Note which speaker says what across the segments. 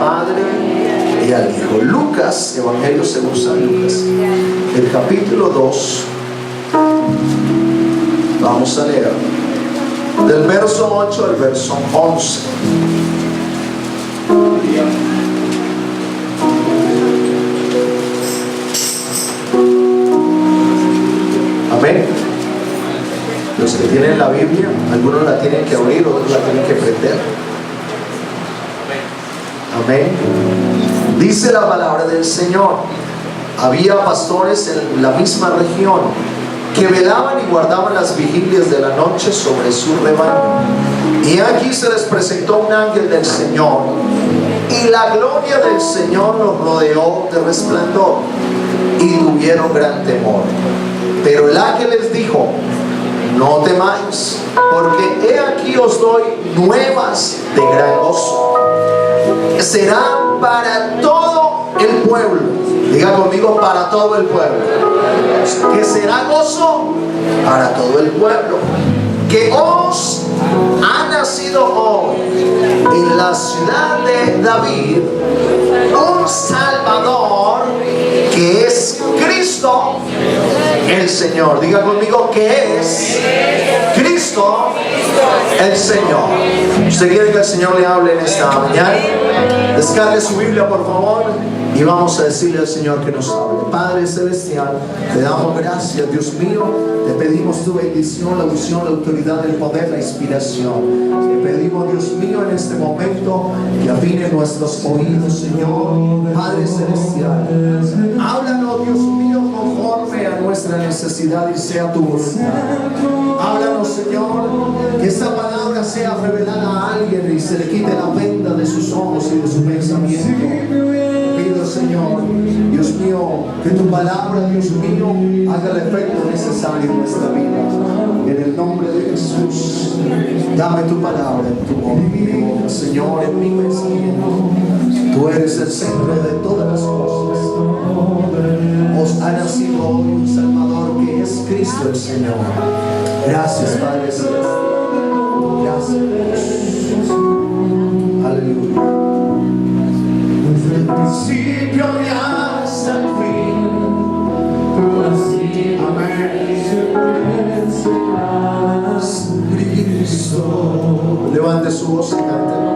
Speaker 1: Padre y al Hijo. Lucas, Evangelio según San Lucas, el capítulo 2. Vamos a leer del verso 8 al verso 11. Amén. Los que tienen la Biblia, algunos la tienen que abrir, otros la tienen que prender. Amén. Dice la palabra del Señor: había pastores en la misma región que velaban y guardaban las vigilias de la noche sobre su rebaño. Y aquí se les presentó un ángel del Señor, y la gloria del Señor los rodeó de resplandor, y tuvieron gran temor. Pero el ángel les dijo: no temáis, porque he aquí os doy nuevas de gran gozo, que serán para todo el pueblo. Diga conmigo: para todo el pueblo. Que será gozo para todo el pueblo. Que os ha nacido hoy en la ciudad de David un Salvador, que es Cristo el Señor. Diga conmigo: que es Cristo el Señor. ¿Usted quiere que el Señor le hable en esta mañana? Descargue su Biblia, por favor, y vamos a decirle al Señor que nos hable. Padre celestial, te damos gracias, Dios mío. Te pedimos tu bendición, la unción, la autoridad, el poder, la inspiración. Te pedimos, Dios mío, en este momento que afine nuestros oídos, Señor. Padre celestial, háblanos, Dios mío, conforme a nuestra necesidad y sea tu voluntad. Háblanos, Señor, que esta palabra sea revelada a alguien y se le quite la venda de sus ojos y de su pensamiento. Pido, Señor, Dios mío, que tu palabra, Dios mío, haga el efecto necesario en nuestra vida. En el nombre de Jesús, dame tu palabra en tu boca, Señor, en mi pensamiento. Tú eres el centro de todas las cosas. Os ha nacido hoy un Salvador, que es Cristo el Señor. Gracias, Padre celestial. Gracias, Jesús. Aleluya. Desde el principio y hasta el fin, tú has sido. Amén. Cristo. Levante su voz y cántalo.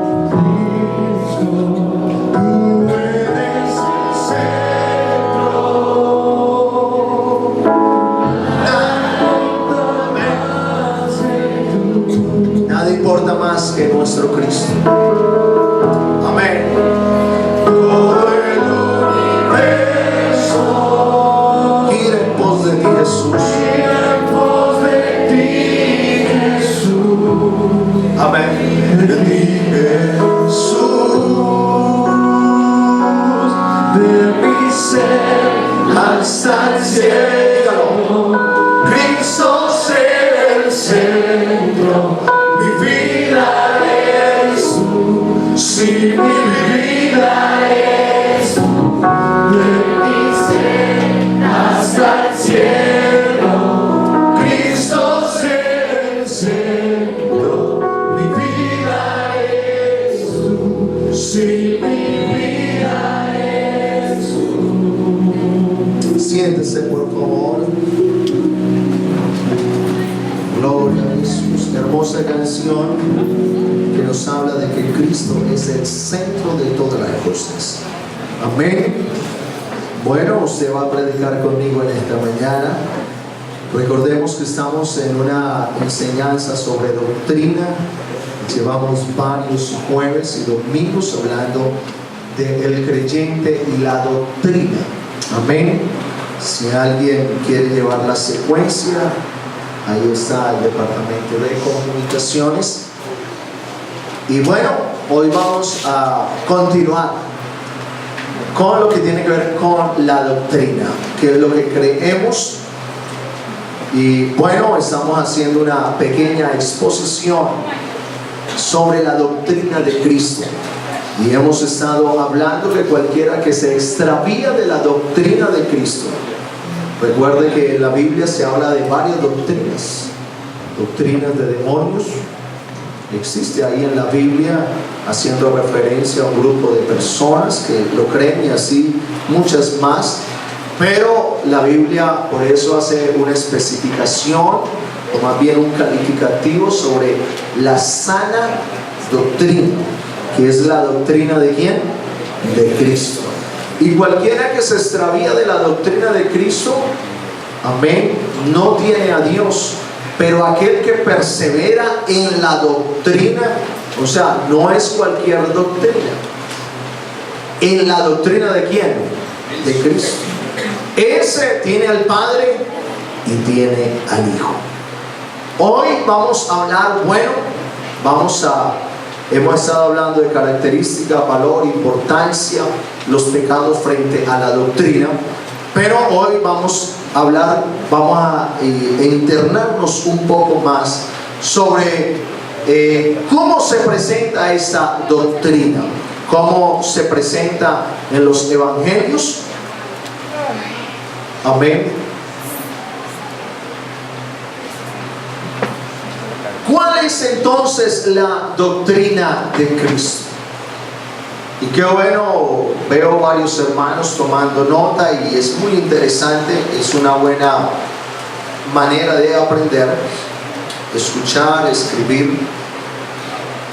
Speaker 1: Importa más que nuestro Cristo. Amén. Todo el universo gira en pos de ti, Jesús. Gira en pos de ti, Jesús. Amén. De ti, Jesús. De mi ser hasta el cielo. Cristo sea el centro. Mi vida es tú, si mi vida es tú, de mi ser hasta el cielo, Cristo es el centro. Mi vida es tú, si mi vida es tú. Siéntese, por favor. Gloria a Jesús. Hermosa canción que nos habla de que Cristo es el centro de todas las cosas. Amén. Bueno, usted va a predicar conmigo en esta mañana. Recordemos que estamos en una enseñanza sobre doctrina. Llevamos varios jueves y domingos hablando del creyente y la doctrina. Amén. Si alguien quiere llevar la secuencia, ahí está el departamento de comunicaciones. Y bueno, hoy vamos a continuar con lo que tiene que ver con la doctrina, que es lo que creemos. Y bueno, estamos haciendo una pequeña exposición sobre la doctrina de Cristo. Y hemos estado hablando que cualquiera que se extravía de la doctrina de Cristo, recuerde que en la Biblia se habla de varias doctrinas. Doctrinas de demonios, existe ahí en la Biblia, haciendo referencia a un grupo de personas que lo creen y así muchas más. Pero la Biblia por eso hace una especificación, o más bien un calificativo sobre la sana doctrina, que es la doctrina ¿de quién? De Cristo. Y cualquiera que se extravía de la doctrina de Cristo, amén, no tiene a Dios. Pero aquel que persevera en la doctrina, o sea, no es cualquier doctrina. ¿En la doctrina de quién? De Cristo. Ese tiene al Padre y tiene al Hijo. Hoy vamos a hablar, hemos estado hablando de características, valor, importancia, los pecados frente a la doctrina. Pero hoy vamos a internarnos un poco más sobre cómo se presenta esta doctrina, cómo se presenta en los evangelios. Amén. ¿Cuál es entonces la doctrina de Cristo? Y qué bueno, veo varios hermanos tomando nota y es muy interesante, es una buena manera de aprender, escuchar, escribir,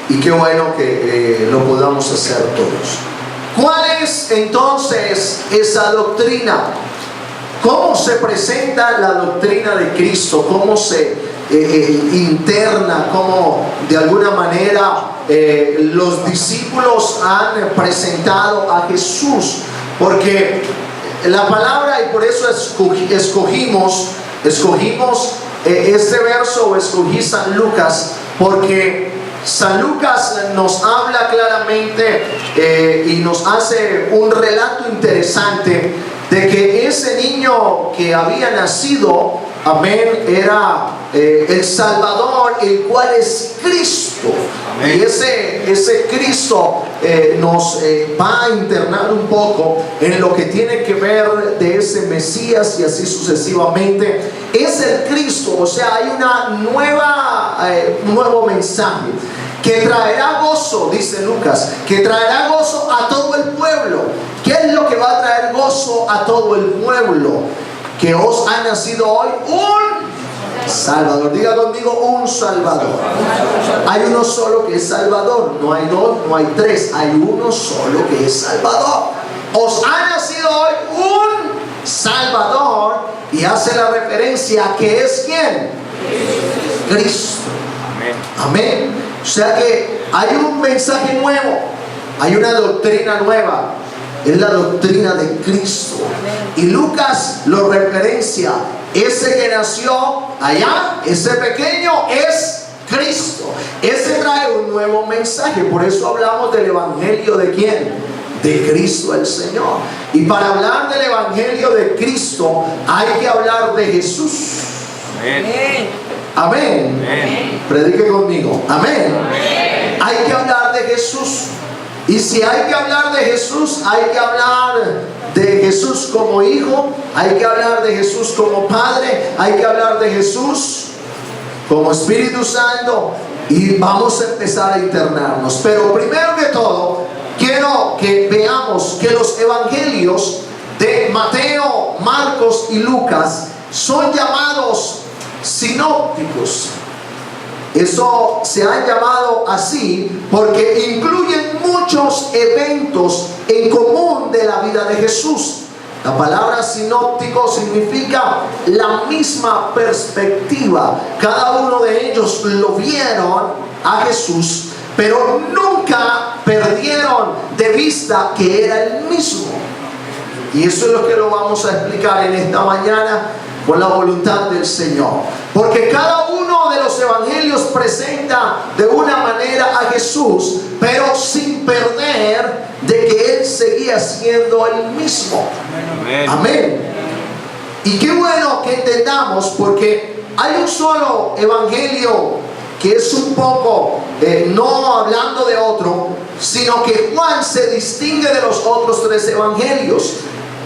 Speaker 1: y qué bueno que lo podamos hacer todos. ¿Cuál es entonces esa doctrina? ¿Cómo se presenta la doctrina de Cristo? ¿Cómo se interna? ¿Cómo de alguna manera los discípulos han presentado a Jesús? Porque la palabra, y por eso escogimos este verso, o escogí San Lucas, porque San Lucas nos habla claramente y nos hace un relato interesante de que ese niño que había nacido, amén, era el Salvador, el cual es Cristo. Amén. Y ese Cristo nos va a internar un poco en lo que tiene que ver de ese Mesías y así sucesivamente. Es el Cristo, o sea, hay un nuevo mensaje que traerá gozo, dice Lucas, que traerá gozo a todo el pueblo. ¿Qué es lo que va a traer gozo a todo el pueblo? Que os ha nacido hoy un Salvador. Diga conmigo, un Salvador. Hay uno solo que es Salvador. No hay dos, no hay tres. Hay uno solo que es Salvador. Os ha nacido hoy un Salvador. Y hace la referencia a que es ¿quién? Cristo. Amén. O sea que hay un mensaje nuevo. Hay una doctrina nueva. Es la doctrina de Cristo. Y Lucas lo referencia. Ese que nació allá, ese pequeño, es Cristo. Ese trae un nuevo mensaje. Por eso hablamos del evangelio de ¿quién? De Cristo el Señor. Y para hablar del evangelio de Cristo hay que hablar de Jesús. Amén. Amén. Amén. Predique conmigo. Amén. Amén. Hay que hablar de Jesús. Y si hay que hablar de Jesús, hay que hablar de Jesús como Hijo, hay que hablar de Jesús como Padre, hay que hablar de Jesús como Espíritu Santo. Y vamos a empezar a internarnos. Pero primero que todo, quiero que veamos que los evangelios de Mateo, Marcos y Lucas son llamados sinópticos. Eso se han llamado así porque incluyen muchos eventos en común de la vida de Jesús. La palabra sinóptico significa la misma perspectiva. Cada uno de ellos lo vieron a Jesús, pero nunca perdieron de vista que era el mismo. Y eso es lo que lo vamos a explicar en esta mañana con la voluntad del Señor. Porque cada uno de los evangelios presenta de una manera a Jesús, pero sin perder de que Él seguía siendo el mismo. Amén. Amén. Y qué bueno que entendamos, porque hay un solo evangelio que es un poco, no hablando de otro, sino que Juan se distingue de los otros tres evangelios.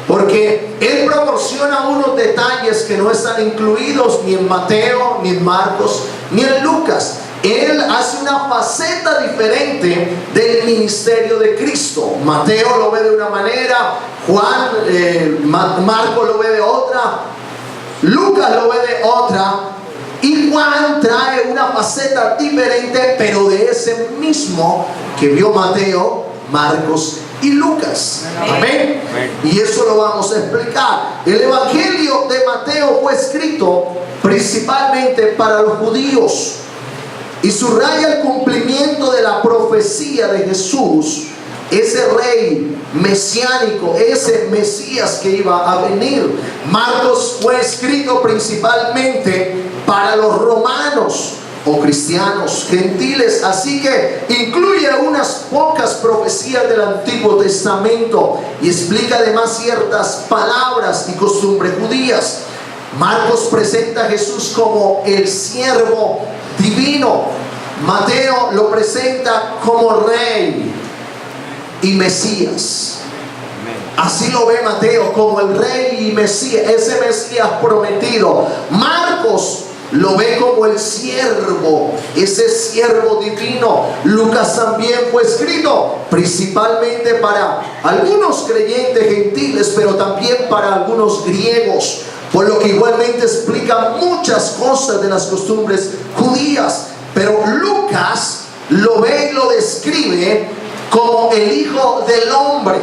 Speaker 1: Porque Él proporciona unos detalles que no están incluidos ni en Mateo, ni en Marcos, ni en Lucas. Él hace una faceta diferente del ministerio de Cristo. Mateo lo ve de una manera, Marco lo ve de otra, Lucas lo ve de otra, y Juan trae una faceta diferente, pero de ese mismo que vio Mateo, Marcos y Lucas. Amén. Y eso lo vamos a explicar. El Evangelio de Mateo fue escrito principalmente para los judíos y subraya el cumplimiento de la profecía de Jesús, ese rey mesiánico, ese Mesías que iba a venir. Marcos fue escrito principalmente para los romanos o cristianos gentiles, así que incluye unas pocas profecías del Antiguo Testamento y explica además ciertas palabras y costumbres judías. Marcos presenta a Jesús como el siervo divino. Mateo lo presenta como rey y Mesías. Así lo ve Mateo, como el rey y Mesías, ese Mesías prometido. Marcos lo ve como el siervo, ese siervo divino. Lucas también fue escrito principalmente para algunos creyentes gentiles, pero también para algunos griegos, por lo que igualmente explica muchas cosas de las costumbres judías. Pero Lucas lo ve y lo describe como el Hijo del Hombre.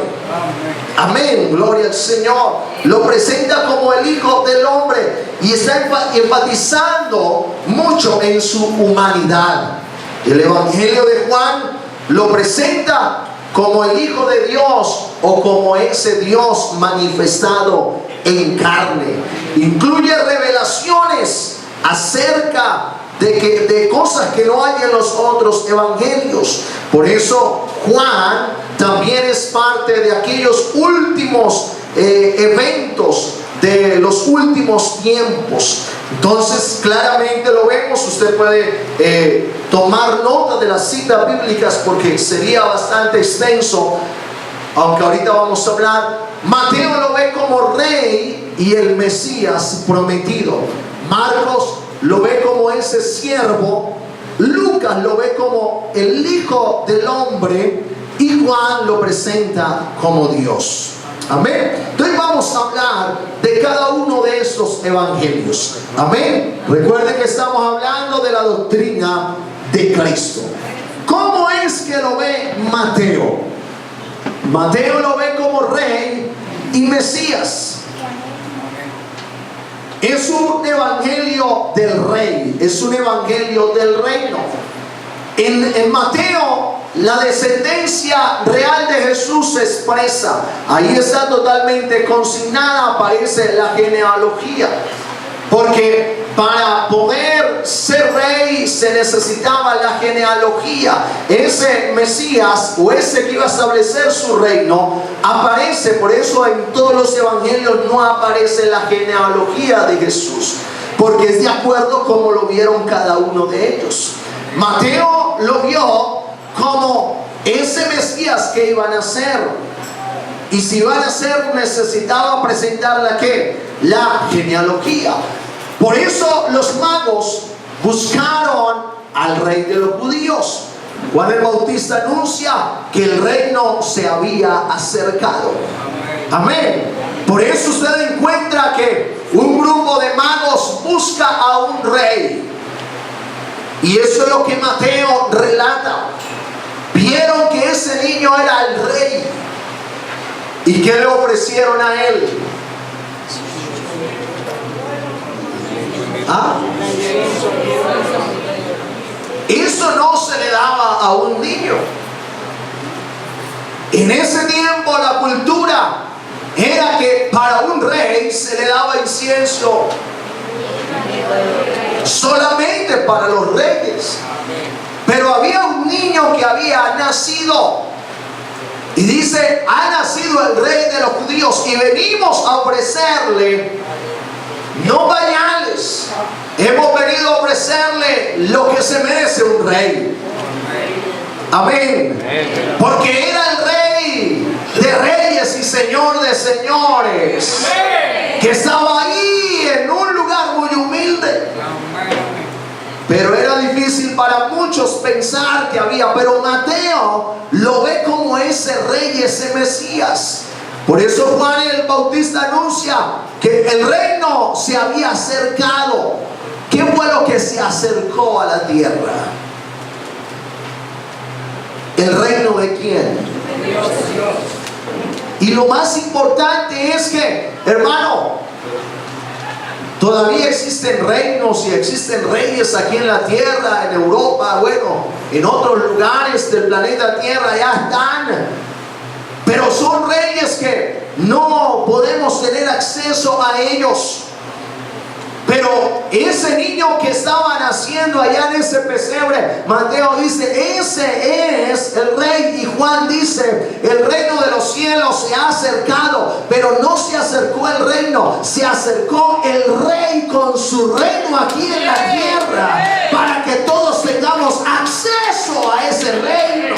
Speaker 1: Amén, gloria al Señor. Lo presenta como el Hijo del Hombre y está enfatizando mucho en su humanidad. El Evangelio de Juan lo presenta como el Hijo de Dios o como ese Dios manifestado en carne. Incluye revelaciones acerca de cosas que no hay en los otros evangelios. Por eso Juan también es parte de aquellos últimos eventos de los últimos tiempos. Entonces claramente lo vemos. Usted puede tomar nota de las citas bíblicas porque sería bastante extenso, aunque ahorita vamos a hablar. Mateo lo ve como rey y el Mesías prometido. Marcos lo ve como ese siervo. Lucas lo ve como el Hijo del Hombre y Juan lo presenta como Dios. Amén. Entonces vamos a hablar de cada uno de estos evangelios. Amén. Recuerden que estamos hablando de la doctrina de Cristo. ¿Cómo es que lo ve Mateo? Mateo lo ve como rey y Mesías. Es un evangelio del rey, es un evangelio del reino. En Mateo, la descendencia real de Jesús se expresa. Ahí está totalmente consignada, aparece la genealogía. Porque para poder ser rey se necesitaba la genealogía. Ese Mesías o ese que iba a establecer su reino aparece. Por eso en todos los evangelios no aparece la genealogía de Jesús, porque es de acuerdo como lo vieron cada uno de ellos. Mateo lo vio como ese Mesías que iban a ser. Y si iban a ser, necesitaba presentar la genealogía. Por eso los magos buscaron al rey de los judíos. Juan el Bautista anuncia que el reino se había acercado. Amén. Por eso usted encuentra que un grupo de magos busca a un rey. Y eso es lo que Mateo relata. Vieron que ese niño era el rey. ¿Y qué le ofrecieron a él? Eso no se le daba a un niño. En ese tiempo la cultura era que para un rey se le daba incienso solamente para los reyes. Pero había un niño que había nacido y dice: ha nacido el rey de los judíos y venimos a ofrecerle no pañales, hemos venido a ofrecerle lo que se merece un rey. Amén. Porque era el rey de reyes y señor de señores, que estaba ahí en un lugar muy humilde. Pero era difícil para muchos pensar que había, pero Mateo lo ve como ese rey, ese Mesías. Por eso Juan el Bautista anuncia que el reino se había acercado. ¿Qué fue lo que se acercó a la tierra? ¿El reino de quién?
Speaker 2: De Dios.
Speaker 1: Y lo más importante es que, hermano, todavía existen reinos y existen reyes aquí en la tierra, en Europa, bueno, en otros lugares del planeta Tierra ya están. Pero son reyes que no podemos tener acceso a ellos. Pero ese niño que estaba naciendo allá en ese pesebre, Mateo dice, ese es el rey. Y Juan dice, el reino de los cielos se ha acercado. Pero no se acercó el reino, se acercó el rey con su reino aquí en la tierra, para que todos tengamos acceso a ese reino.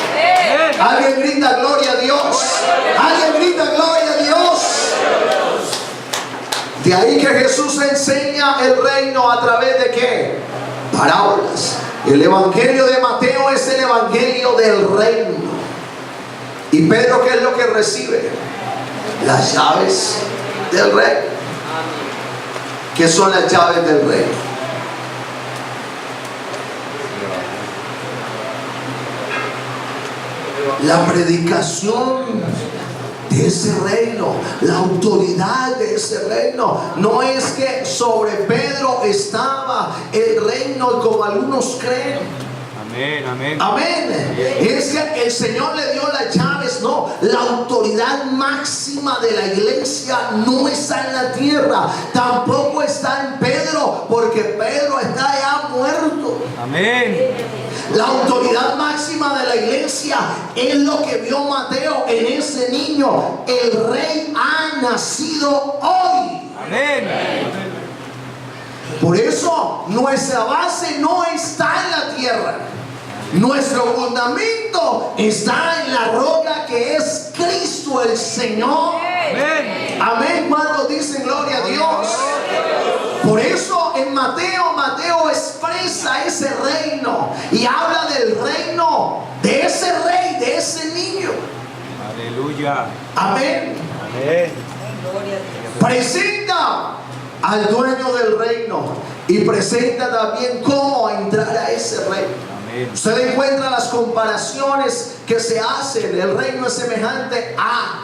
Speaker 1: Alguien grita gloria a Dios. Alguien grita gloria a Dios. De ahí que Jesús enseña el reino a través de ¿qué? Parábolas. El evangelio de Mateo es el evangelio del reino. ¿Y Pedro qué es lo que recibe? Las llaves del reino. ¿Qué son las llaves del reino? La predicación de ese reino, la autoridad de ese reino. No es que sobre Pedro estaba el reino como algunos creen.
Speaker 2: Amén, amén.
Speaker 1: Amén. Es que el Señor le dio las llaves. No, la autoridad máxima de la iglesia no está en la tierra, tampoco está en Pedro, porque Pedro está ya muerto.
Speaker 2: Amén.
Speaker 1: La autoridad máxima de la iglesia es lo que vio Mateo en ese niño. El rey ha nacido hoy.
Speaker 2: Amén.
Speaker 1: Por eso nuestra base no está en la tierra. Nuestro fundamento está en la roca que es Cristo el Señor.
Speaker 2: Amén.
Speaker 1: Amén. Cuando dicen gloria a Dios. Por eso en Mateo expresa ese reino y habla del reino de ese rey, de ese niño.
Speaker 2: Aleluya.
Speaker 1: Amén.
Speaker 2: Amén.
Speaker 1: Presenta al dueño del reino y presenta también cómo entrar a ese reino.
Speaker 2: Amén.
Speaker 1: Usted encuentra las comparaciones que se hacen. El reino es semejante a.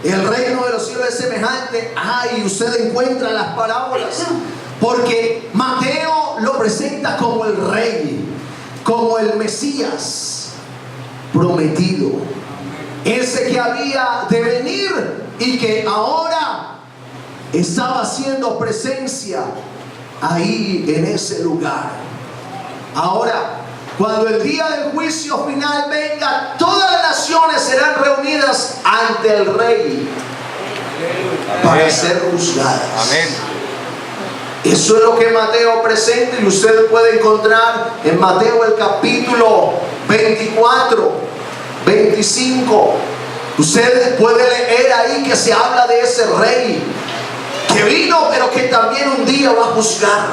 Speaker 1: El reino de los cielos es semejante a. Y usted encuentra las parábolas. Porque Mateo lo presenta como el rey, como el Mesías prometido. Ese que había de venir y que ahora estaba haciendo presencia ahí en ese lugar. Ahora, cuando el día del juicio final venga, todas las naciones serán reunidas ante el rey para ser juzgadas.
Speaker 2: Amén.
Speaker 1: Eso es lo que Mateo presenta y usted puede encontrar en Mateo el capítulo 24, 25. Usted puede leer ahí que se habla de ese rey que vino, pero que también un día va a juzgar.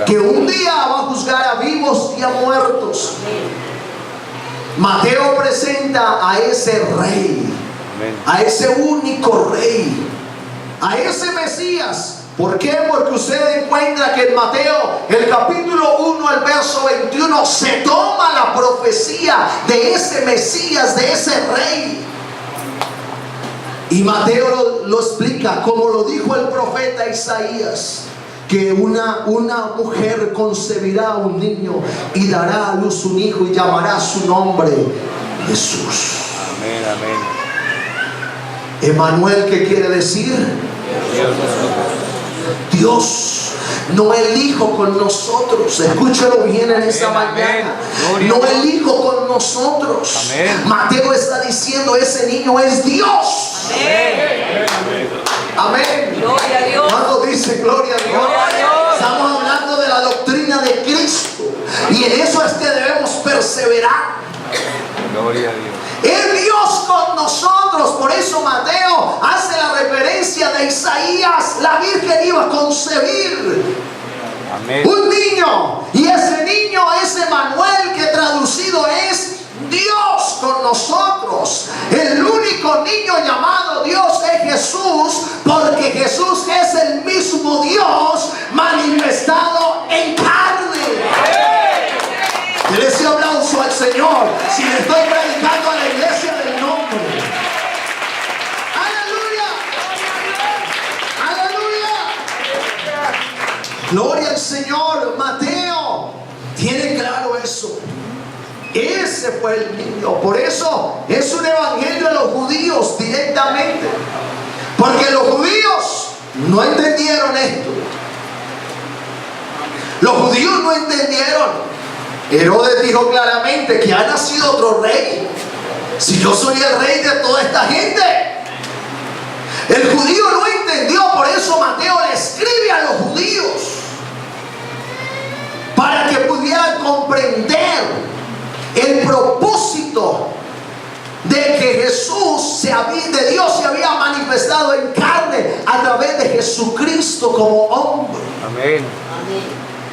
Speaker 1: Que un día va a juzgar a vivos y a muertos. Mateo presenta a ese rey, a ese único rey, a ese Mesías. ¿Por qué? Porque usted encuentra que en Mateo, el capítulo 1, el verso 21, se toma la profecía de ese Mesías, de ese rey. Y Mateo lo explica como lo dijo el profeta Isaías, que una mujer concebirá un niño y dará a luz un hijo y llamará su nombre Jesús.
Speaker 2: Amén, amén.
Speaker 1: Emmanuel, ¿qué quiere decir? Dios, no el Hijo con nosotros. Escúchalo bien en esta mañana. No el Hijo con nosotros.
Speaker 2: Amén.
Speaker 1: Mateo está diciendo, ese niño es Dios.
Speaker 2: Amén.
Speaker 1: Amén.
Speaker 3: Gloria a Dios.
Speaker 1: Cuando dice gloria a Dios,
Speaker 3: Gloria a Dios.
Speaker 1: estamos hablando de la doctrina de Cristo. Y en eso es que debemos perseverar.
Speaker 2: Gloria a Dios.
Speaker 1: Es Dios con nosotros. Por eso Mateo hace la referencia de Isaías. La Virgen iba a concebir
Speaker 2: Amén.
Speaker 1: Un niño. Y ese niño es Emanuel, que traducido es Dios con nosotros. El único niño llamado Dios es Jesús, porque Jesús es el mismo Dios manifestado en carne. Dele ese aplauso al Señor si le estoy predicando a la iglesia del nombre. Aleluya. Aleluya. Gloria al Señor. Mateo tiene claro eso. Ese fue el niño. Por eso es un evangelio a los judíos directamente, porque los judíos no entendieron esto. Los judíos no entendieron. Herodes dijo claramente que ha nacido otro rey. Si yo soy el rey de toda esta gente. El judío no entendió. Por eso Mateo le escribe a los judíos, para que pudieran comprender el propósito de que Jesús de Dios se había manifestado en carne a través de Jesucristo como hombre.
Speaker 2: Amén.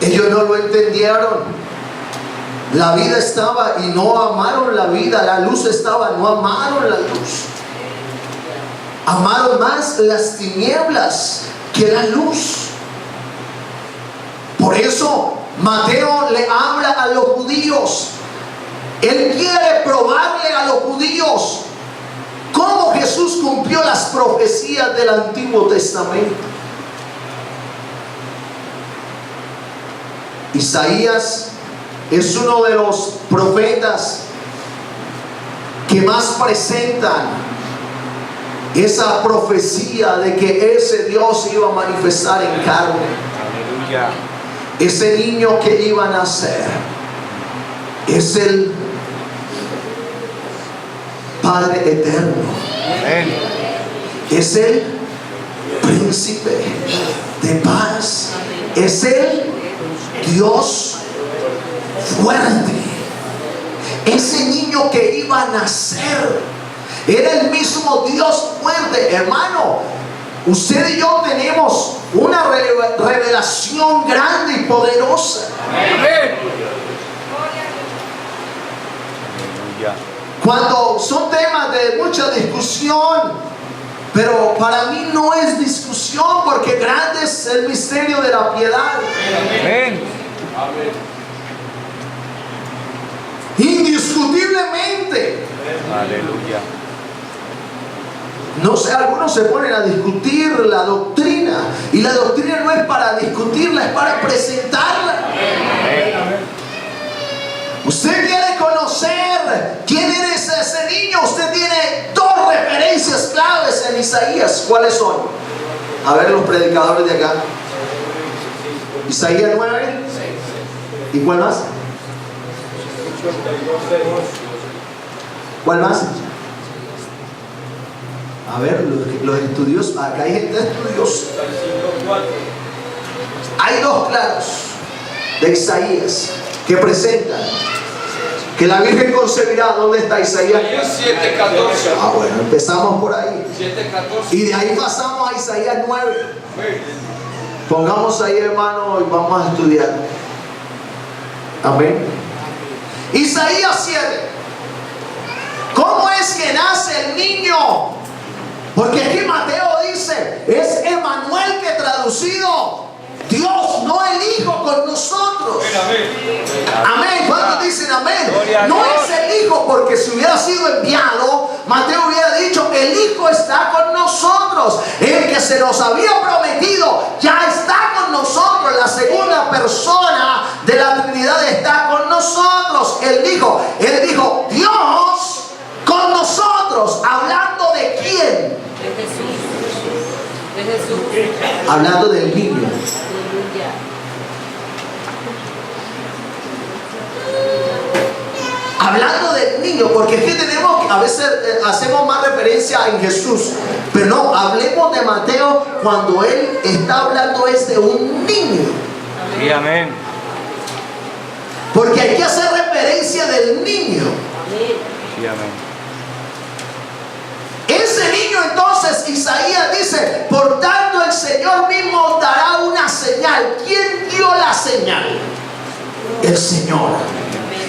Speaker 1: Ellos no lo entendieron. La vida estaba y no amaron la vida. La luz estaba, no amaron la luz. Amaron más las tinieblas que la luz. Por eso Mateo le habla a los judíos. Él quiere probarle a los judíos cómo Jesús cumplió las profecías del Antiguo Testamento. Isaías es uno de los profetas que más presentan esa profecía de que ese Dios iba a manifestar en carne.
Speaker 2: Aleluya.
Speaker 1: Ese niño que iba a nacer es el Padre eterno.
Speaker 2: Amén.
Speaker 1: Es el príncipe de paz. Es el Dios fuerte. Ese niño que iba a nacer era el mismo Dios fuerte. Hermano, usted y yo tenemos una revelación grande y poderosa.
Speaker 2: Amén. Aleluya.
Speaker 1: Cuando son temas de mucha discusión, pero para mí no es discusión, porque grande es el misterio de la piedad.
Speaker 2: Amén.
Speaker 1: Indiscutiblemente.
Speaker 2: Aleluya.
Speaker 1: No sé, algunos se ponen a discutir la doctrina, y la doctrina no es para discutirla, es para presentarla.
Speaker 2: Amén.
Speaker 1: Usted quiere conocer quién es ese niño. Usted tiene dos referencias claves en Isaías. ¿Cuáles son? A ver, los predicadores de acá. Isaías 9. ¿Y cuál más? ¿Cuál más? A ver, los estudios. Acá hay gente estudiosa. Hay dos claros de Isaías que presentan que la Virgen concebirá. ¿Dónde está Isaías?
Speaker 3: 7:14.
Speaker 1: Ah, bueno, empezamos por ahí.
Speaker 3: 7:14.
Speaker 1: Y de ahí pasamos a Isaías 9. Pongamos ahí, hermano, y vamos a estudiar. Amén. Isaías 7. ¿Cómo es que nace el niño? Porque aquí Mateo dice, es Emanuel, que traducido, Dios, no el Hijo con nosotros. Amén. ¿Cuántos dicen amén? No es el Hijo, porque si hubiera sido enviado, Mateo hubiera dicho, el Hijo está con nosotros. El que se nos había prometido ya está con nosotros. La segunda persona de la Trinidad está con nosotros. Él dijo, Dios con nosotros. ¿Hablando de quién?
Speaker 4: De Jesús.
Speaker 1: Hablando del niño. Hablando del niño, porque es que tenemos, a veces hacemos más referencia en Jesús, pero no, hablemos de Mateo cuando él está hablando es de un niño.
Speaker 2: Sí, amén.
Speaker 1: Porque hay que hacer referencia del niño.
Speaker 2: Sí, amén.
Speaker 1: Ese niño entonces, Isaías dice, por tanto el Señor mismo dará una señal. ¿Quién dio la señal? El Señor,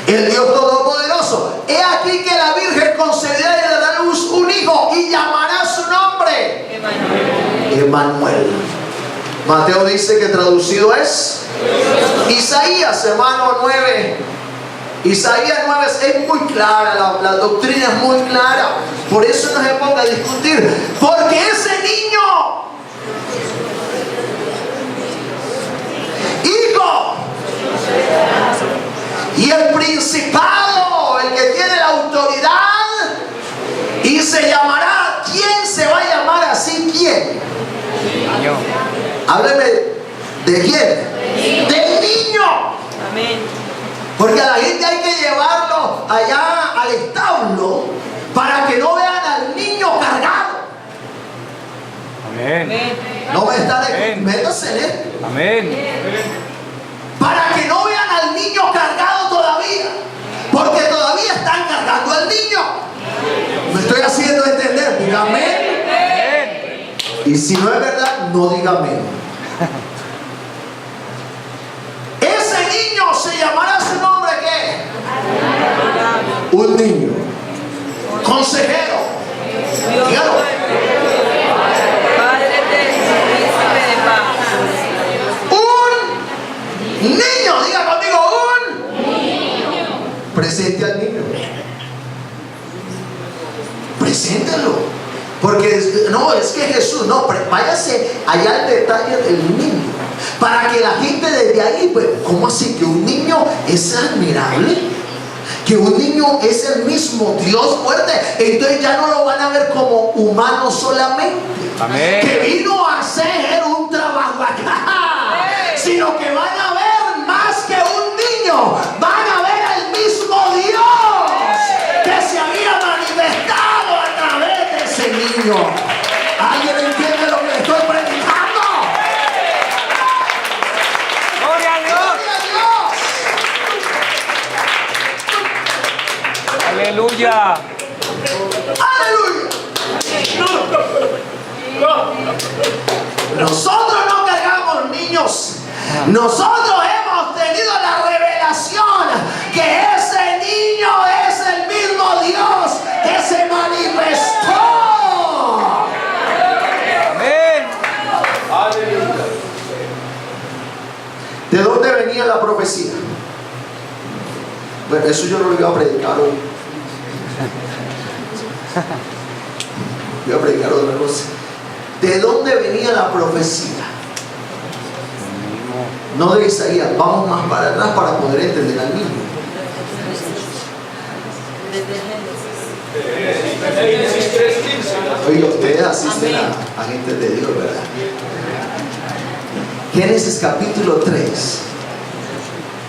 Speaker 1: el Dios Todopoderoso. He aquí que la Virgen concebirá y le dará a luz un hijo y llamará su nombre Emmanuel. Mateo dice que traducido es Isaías, hermano, 9. Isaías 9 es muy clara, la doctrina es muy clara. Por eso no se ponga a discutir. Porque ese niño, hijo, y el principado, el que tiene la autoridad, y se llamará, ¿quién se va a llamar así? ¿Quién?
Speaker 2: Niño.
Speaker 1: Hábleme de quién. Del niño.
Speaker 3: Amén.
Speaker 1: Porque a la gente hay que llevarlo allá al establo para que no vean al niño cargado.
Speaker 2: Amén.
Speaker 1: No me está
Speaker 2: Amén.
Speaker 1: métase en él.
Speaker 2: Amén.
Speaker 1: Para que no vean al niño cargado todavía. Porque todavía están cargando al niño. Me estoy haciendo entender. Diga amén.
Speaker 2: Amén.
Speaker 1: Y si no es verdad, no diga amén. Ese niño se llamará su nombre ¿qué? Un niño. Consejero.
Speaker 3: Dios
Speaker 1: Dígalo.
Speaker 3: Padre eterno, príncipe de paz.
Speaker 1: Un niño. Diga conmigo, un niño. Presente al niño. Preséntalo. Porque no, es que Jesús, no, váyase allá al detalle del niño. Para que la gente desde ahí, pues, ¿cómo así? Que un niño es admirable. Que un niño es el mismo Dios fuerte. Entonces ya no lo van a ver como humano solamente.
Speaker 2: Amén.
Speaker 1: Que vino a hacer un trabajo acá. Sino que van a ver más que un niño. Van a ver al mismo Dios que se había manifestado a través de ese niño. ¿Alguien entiende lo que le estoy predicando?
Speaker 2: Gloria a Dios. Aleluya.
Speaker 1: ¡Aleluya! Nosotros no cargamos niños. Nosotros hemos tenido la revelación que ese niño es el mismo Dios que se manifestó.
Speaker 2: Amén.
Speaker 1: ¿De dónde venía la profecía? Bueno, eso yo no lo iba a predicar hoy. Voy a predicar otra cosa. ¿De dónde venía la profecía? No de Isaías. Vamos más para atrás para poder entender al niño. Oye, ustedes asisten a gente de Dios, ¿verdad? Génesis capítulo 3.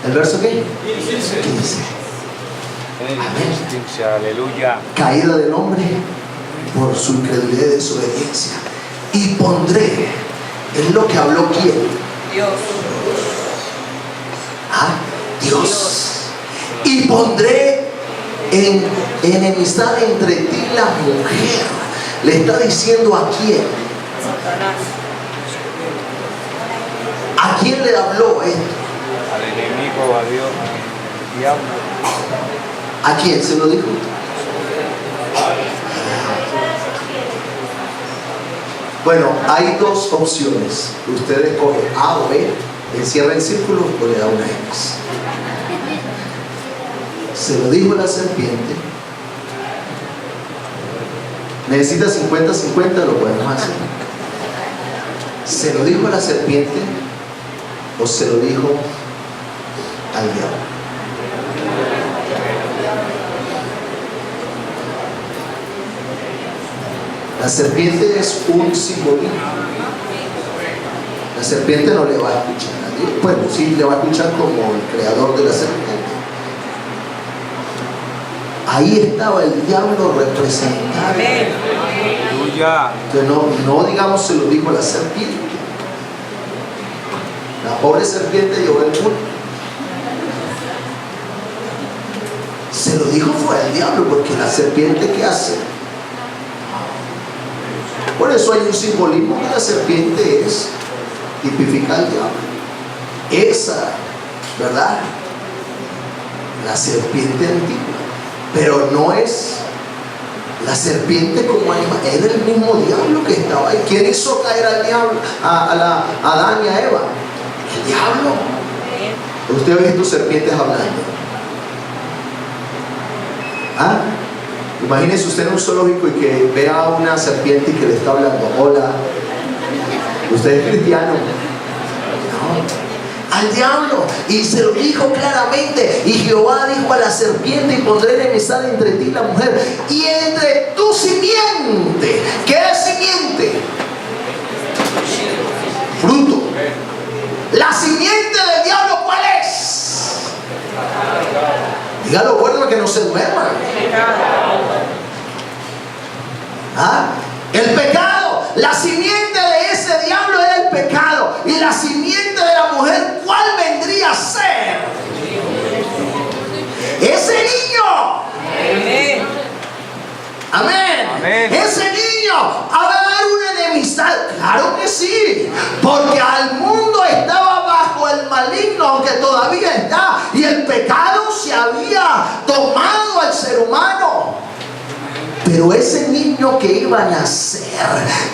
Speaker 1: ¿El verso qué? 15.
Speaker 2: Amén. Aleluya.
Speaker 1: Caída del hombre por su incredulidad y desobediencia. Y pondré, es lo que habló quién.
Speaker 3: Dios.
Speaker 1: Dios. Y pondré en enemistad entre ti y la mujer. Le está diciendo a quién.
Speaker 3: Satanás.
Speaker 1: ¿A quién le habló esto?
Speaker 2: Al enemigo, a Dios, al diablo.
Speaker 1: ¿A quién se lo dijo? Bueno, hay dos opciones. Usted escoge A o B, encierra el círculo o le da una X. Se lo dijo la serpiente. Necesita 50-50, lo podemos hacer. ¿Se lo dijo la serpiente o se lo dijo al diablo? La serpiente es un simbolismo. La serpiente no le va a escuchar a Dios. Bueno, sí le va a escuchar como el creador de la serpiente. Ahí estaba el diablo representado.
Speaker 2: Aleluya.
Speaker 1: Entonces no digamos se lo dijo la serpiente. La pobre serpiente llevó el mundo. Se lo dijo fue el diablo, porque la serpiente ¿qué hace? Por eso hay un simbolismo que la serpiente es tipifica al diablo. Esa, ¿verdad? La serpiente antigua. Pero no es la serpiente como animal, era el mismo diablo que estaba ahí. ¿Quién hizo caer al diablo, a Adán y a Eva? El diablo. ¿Usted ha visto serpientes hablando? ¿Ah? Imagínese usted en un zoológico y que vea a una serpiente y que le está hablando. Hola, ¿usted es cristiano? No. Al diablo, y se lo dijo claramente. Y Jehová dijo a la serpiente: y pondré enemistad entre ti y la mujer, y entre tu simiente. ¿Qué es simiente? Fruto. La simiente del diablo, ¿cuál es? Dígalo fuerte para que no se duerma. ¿Ah? El pecado. La simiente de ese diablo era el pecado. Y la simiente de la mujer, ¿cuál vendría a ser? Ese niño. Amén. Amén. Ese niño. ¿Ha de haber una enemistad? Claro que sí. Porque al mundo estaba bajo el maligno, aunque todavía está. Y el pecado se había tomado al ser humano. Pero ese niño que iba a nacer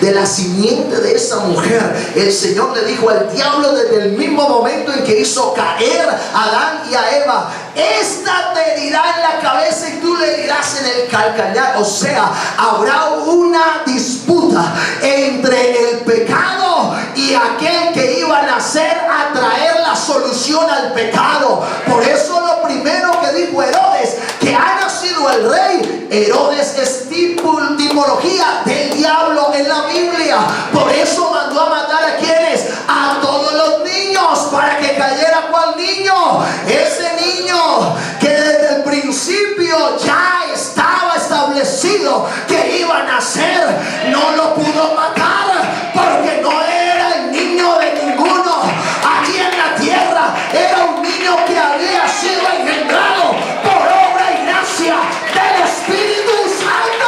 Speaker 1: de la simiente de esa mujer, el Señor le dijo al diablo desde el mismo momento en que hizo caer a Adán y a Eva: esta te herirá en la cabeza y tú le herirás en el calcañar. O sea, habrá una disputa entre el pecado y aquel que iba a nacer a traer la solución al pecado. Por eso lo primero que dijo Herodes, que ha nacido el rey. Herodes es etimología del diablo en la Biblia. Por eso mandó a matar a quienes, a todos los niños, para que cayera cual niño. Ese niño que desde el principio ya estaba establecido que iba a nacer, no lo pudo matar porque no era el niño de ninguno aquí en la tierra. Era un niño que había sido engendrado por obra y gracia del Espíritu Santo.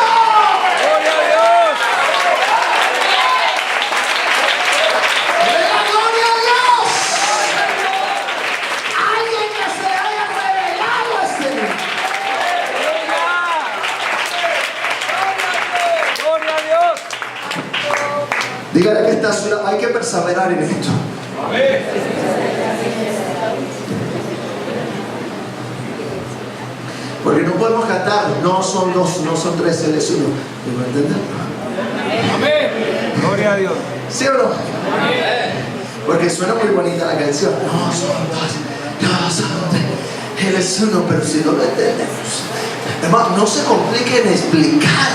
Speaker 2: ¡Gloria a Dios!
Speaker 1: ¡La gloria a Dios! Alguien que se le haya revelado a este niño.
Speaker 2: ¡Gloria a Dios!
Speaker 1: Dígale que está sola. Hay que perseverar en esto. Porque no podemos cantar, no son dos, no son tres, Él es uno. ¿Me entienden?
Speaker 2: Amén. Gloria a Dios.
Speaker 1: ¿Sí o no? Porque suena muy bonita la canción. No son dos, no son tres, Él es uno, pero si no lo entendemos, hermano, no se complique en explicar.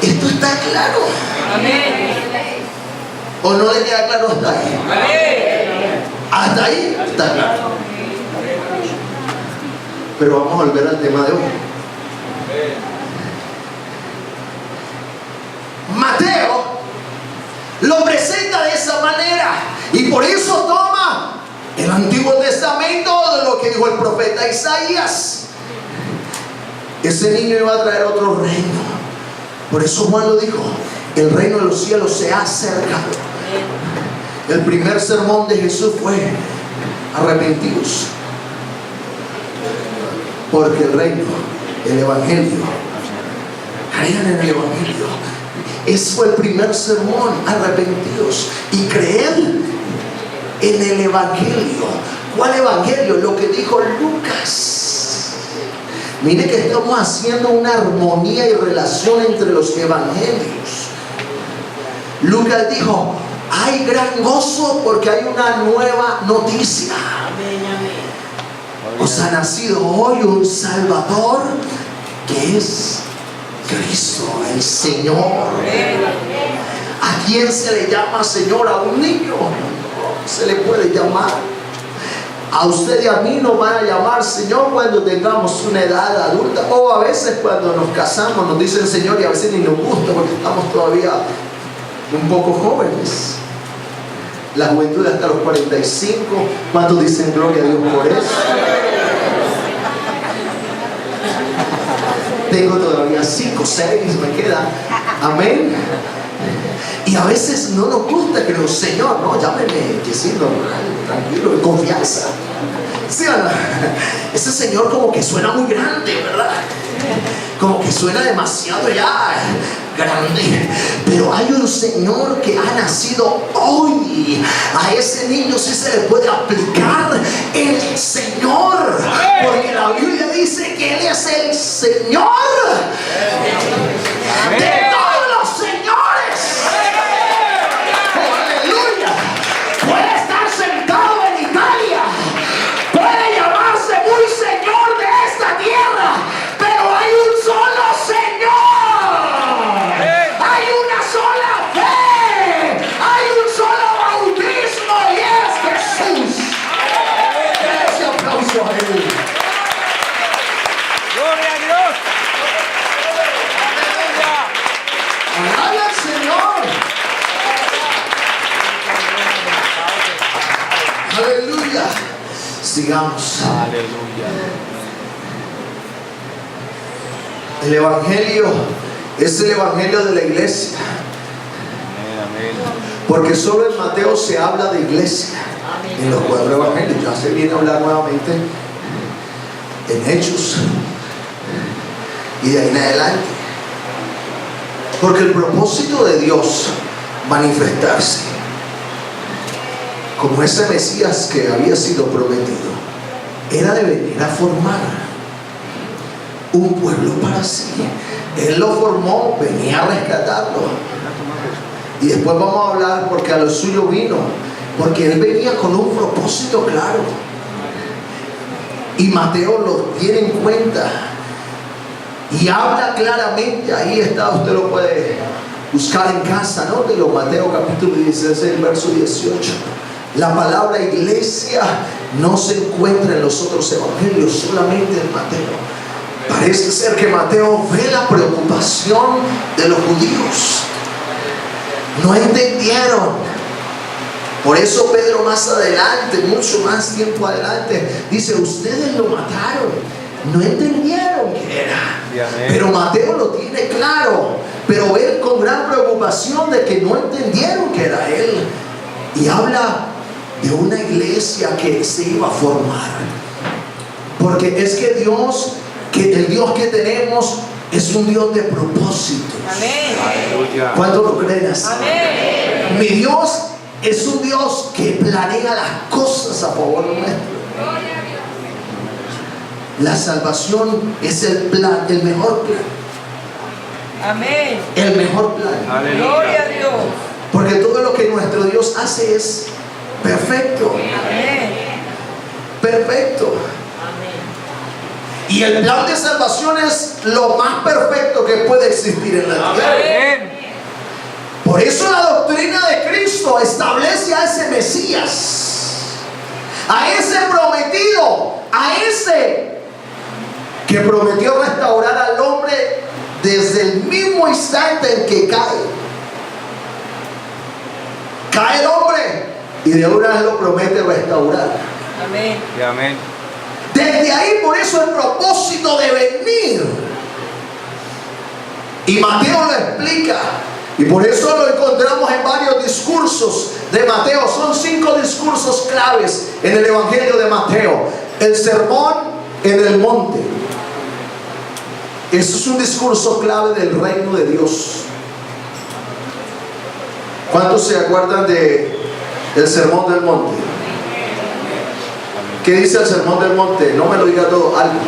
Speaker 1: Esto está claro.
Speaker 3: Amén.
Speaker 1: ¿O no le queda claro hasta ahí?
Speaker 3: Amén.
Speaker 1: Hasta ahí está claro. Pero vamos a volver al tema de hoy. Mateo lo presenta de esa manera, y por eso toma el Antiguo Testamento de lo que dijo el profeta Isaías. Ese niño iba a traer otro reino. Por eso Juan lo dijo: el reino de los cielos se ha acercado. El primer sermón de Jesús fue: arrepentidos, porque el reino, el evangelio, crean en el evangelio. Ese fue el primer sermón: arrepentidos y creer en el evangelio. ¿Cuál evangelio? Lo que dijo Lucas. Mire que estamos haciendo una armonía y relación entre los evangelios. Lucas dijo: hay gran gozo porque hay una nueva noticia. Os ha nacido hoy un Salvador, que es Cristo el Señor. ¿A quién se le llama Señor? A un niño no se le puede llamar. A usted y a mí nos van a llamar Señor cuando tengamos una edad adulta, o a veces cuando nos casamos nos dicen Señor, y a veces ni nos gusta porque estamos todavía un poco jóvenes. La juventud hasta los 45, ¿cuántos dicen gloria a Dios por eso? Tengo todavía 5, 6 me quedan. Amén. Y a veces no nos gusta que el Señor, no, llámeme, que sí, normal, tranquilo, en confianza. ¿Sí o no? Ese Señor como que suena muy grande, ¿verdad? Como que suena demasiado ya grande. Pero hay un Señor que ha nacido hoy. A ese niño sí se le puede aplicar el Señor, porque la Biblia dice que Él es el Señor de todos los señores. Aleluya. Puede estar sentado en Italia, puede llamarse muy Señor de esta tierra, pero hay un solo Señor, hay una sola fe, hay un solo bautismo y es Jesús. Ese aplauso a Él.
Speaker 2: Gloria a Dios.
Speaker 1: Alaba al Señor. Aleluya. Sigamos.
Speaker 2: Aleluya.
Speaker 1: El Evangelio es el Evangelio de la iglesia,
Speaker 2: Amén,
Speaker 1: porque solo en Mateo se habla de iglesia. En los 4 evangelios ya se viene a hablar nuevamente en Hechos y de ahí en adelante, porque el propósito de Dios manifestarse como ese Mesías que había sido prometido era de venir a formar un pueblo para sí. Él lo formó, venía a rescatarlo. Y después vamos a hablar porque a lo suyo vino, porque Él venía con un propósito claro. Y Mateo lo tiene en cuenta y habla claramente. Ahí está, usted lo puede buscar en casa, ¿no? De los Mateo capítulo 16, verso 18. La palabra iglesia no se encuentra en los otros evangelios, solamente en Mateo. Parece ser que Mateo ve la preocupación de los judíos. No entendieron. Por eso Pedro más adelante, mucho más tiempo adelante, dice: ustedes lo mataron, no entendieron qué era. Pero Mateo lo tiene claro, pero él con gran preocupación de que no entendieron que era él. Y habla de una iglesia que se iba a formar, porque es que Dios, que el Dios que tenemos es un Dios de propósitos.
Speaker 2: Aleluya.
Speaker 1: ¿Cuántos lo creen así?
Speaker 3: Amén.
Speaker 1: Mi Dios es un Dios que planea las cosas a favor nuestro. La salvación es el plan, el mejor plan.
Speaker 3: Amén.
Speaker 1: El mejor plan.
Speaker 3: Gloria a Dios.
Speaker 1: Porque todo lo que nuestro Dios hace es perfecto.
Speaker 3: Amén.
Speaker 1: Perfecto. Y el plan de salvación es lo más perfecto que puede existir en la tierra.
Speaker 2: Amén.
Speaker 1: Por eso la doctrina de Cristo establece a ese Mesías, a ese prometido, a ese que prometió restaurar al hombre desde el mismo instante en que cae. Cae el hombre y de una vez lo promete restaurar.
Speaker 3: Amén.
Speaker 2: Y amén.
Speaker 1: Desde ahí, por eso el propósito de venir. Y Mateo lo explica. Y por eso lo encontramos en varios discursos de Mateo. Son 5 discursos claves en el Evangelio de Mateo. El sermón en el monte. Eso es un discurso clave del reino de Dios. ¿Cuántos se acuerdan del sermón del monte? ¿Qué dice el sermón del monte? No me lo diga todo, algo.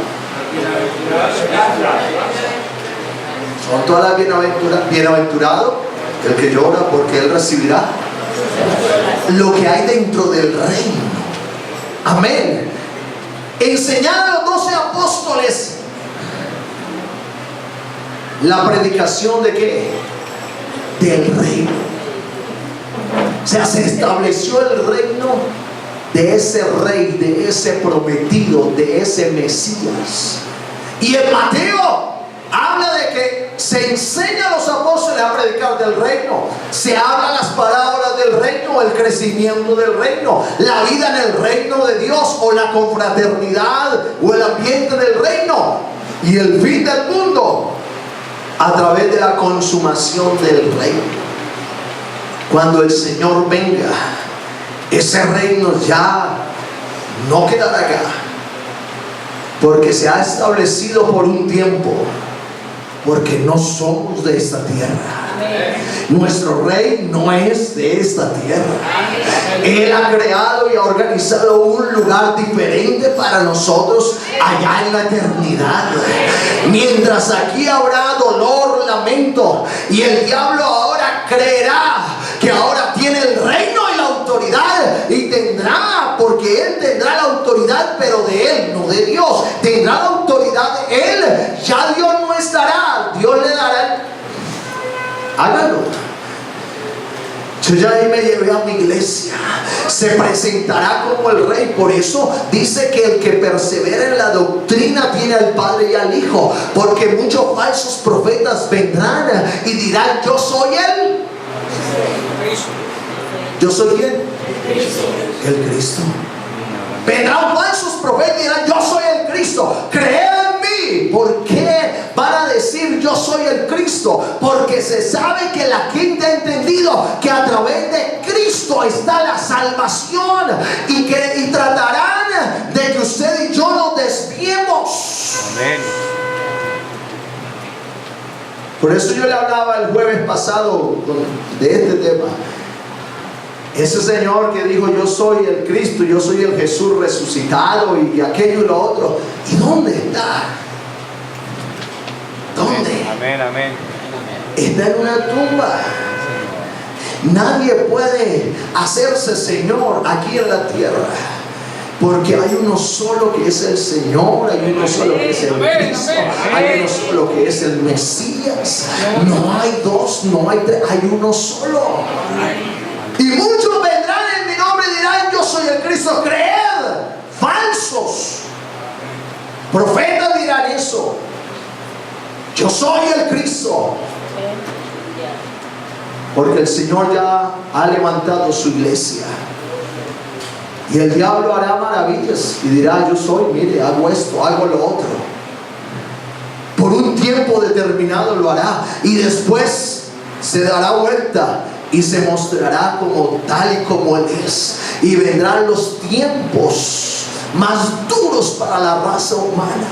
Speaker 1: Son todas las bienaventuradas. Bienaventurado el que llora, porque él recibirá lo que hay dentro del reino. Amén. Enseñar a los 12 apóstoles la predicación de ¿qué? Del reino. O sea, se estableció el reino de ese rey, de ese prometido, de ese Mesías. Y en Mateo habla de que se enseña a los apóstoles a predicar del reino. Se hablan las parábolas del reino, el crecimiento del reino, la vida en el reino de Dios, o la confraternidad, o el ambiente del reino, y el fin del mundo. a través de la consumación del reino. Cuando el Señor venga, ese reino ya no quedará acá, porque se ha establecido por un tiempo, porque no somos de esta tierra. Nuestro rey no es de esta tierra. Él ha creado y ha organizado un lugar diferente para nosotros allá en la eternidad. Mientras aquí habrá dolor, lamento, y el diablo ahora creerá que ahora tiene el reino y la autoridad, y tendrá, porque él tendrá la autoridad, pero de él, no de Dios. Tendrá la autoridad de él. Ya Dios no estará, Dios le dará. Hágalo. Yo ya ahí me llevé a mi iglesia. Se presentará como el rey. Por eso dice que el que persevera en la doctrina tiene al Padre y al Hijo. Porque muchos falsos profetas vendrán y dirán: yo soy él. ¿Yo soy quién? El Cristo. Vendrán falsos profetas y dirán: yo soy el Cristo. Creed en mí. ¿Por qué van a decir yo soy el Cristo? Porque se sabe que la gente ha entendido que a través de Cristo está la salvación, y tratarán de que usted y yo nos desviemos.
Speaker 2: Amén.
Speaker 1: Por eso yo le hablaba el jueves pasado de este tema. Ese Señor que dijo: yo soy el Cristo, yo soy el Jesús resucitado, y aquello y lo otro. ¿Y dónde está? ¿Dónde?
Speaker 2: Amén, amén.
Speaker 1: Está en una tumba. Nadie puede hacerse Señor aquí en la tierra, porque hay uno solo que es el Señor, hay uno solo que es el Cristo, hay uno solo que es el Mesías. No hay dos, no hay tres, hay uno solo. Y muchos vendrán en mi nombre y dirán: yo soy el Cristo. Creed. Falsos profetas dirán eso: yo soy el Cristo. Porque el Señor ya ha levantado su iglesia. Y el diablo hará maravillas y dirá: yo soy, mire, hago esto, hago lo otro. Por un tiempo determinado lo hará, y después se dará vuelta y se mostrará como tal y como Él es. Y vendrán los tiempos más duros para la raza humana,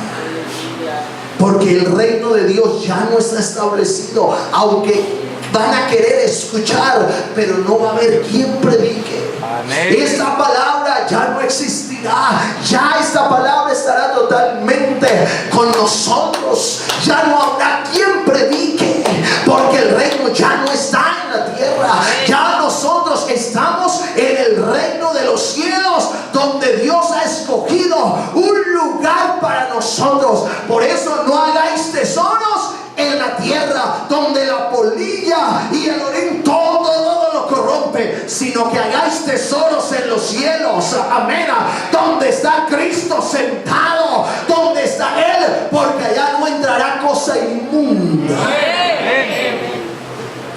Speaker 1: porque el reino de Dios ya no está establecido. Aunque van a querer escuchar, pero no va a haber quien predique.
Speaker 2: Amén.
Speaker 1: Esta palabra ya no existirá. Ya esta palabra estará totalmente con nosotros. Ya no habrá quien predique, porque el reino ya no está en la tierra. Ya nosotros estamos en el reino de los cielos, donde Dios ha escogido un lugar para nosotros. Por eso no hagáis tesoros en la tierra, donde la polilla y el orín todo lo corrompe, sino que hagáis tesoros en los cielos. Amén. Donde está Cristo sentado, donde está Él, porque allá no entrará cosa inmunda.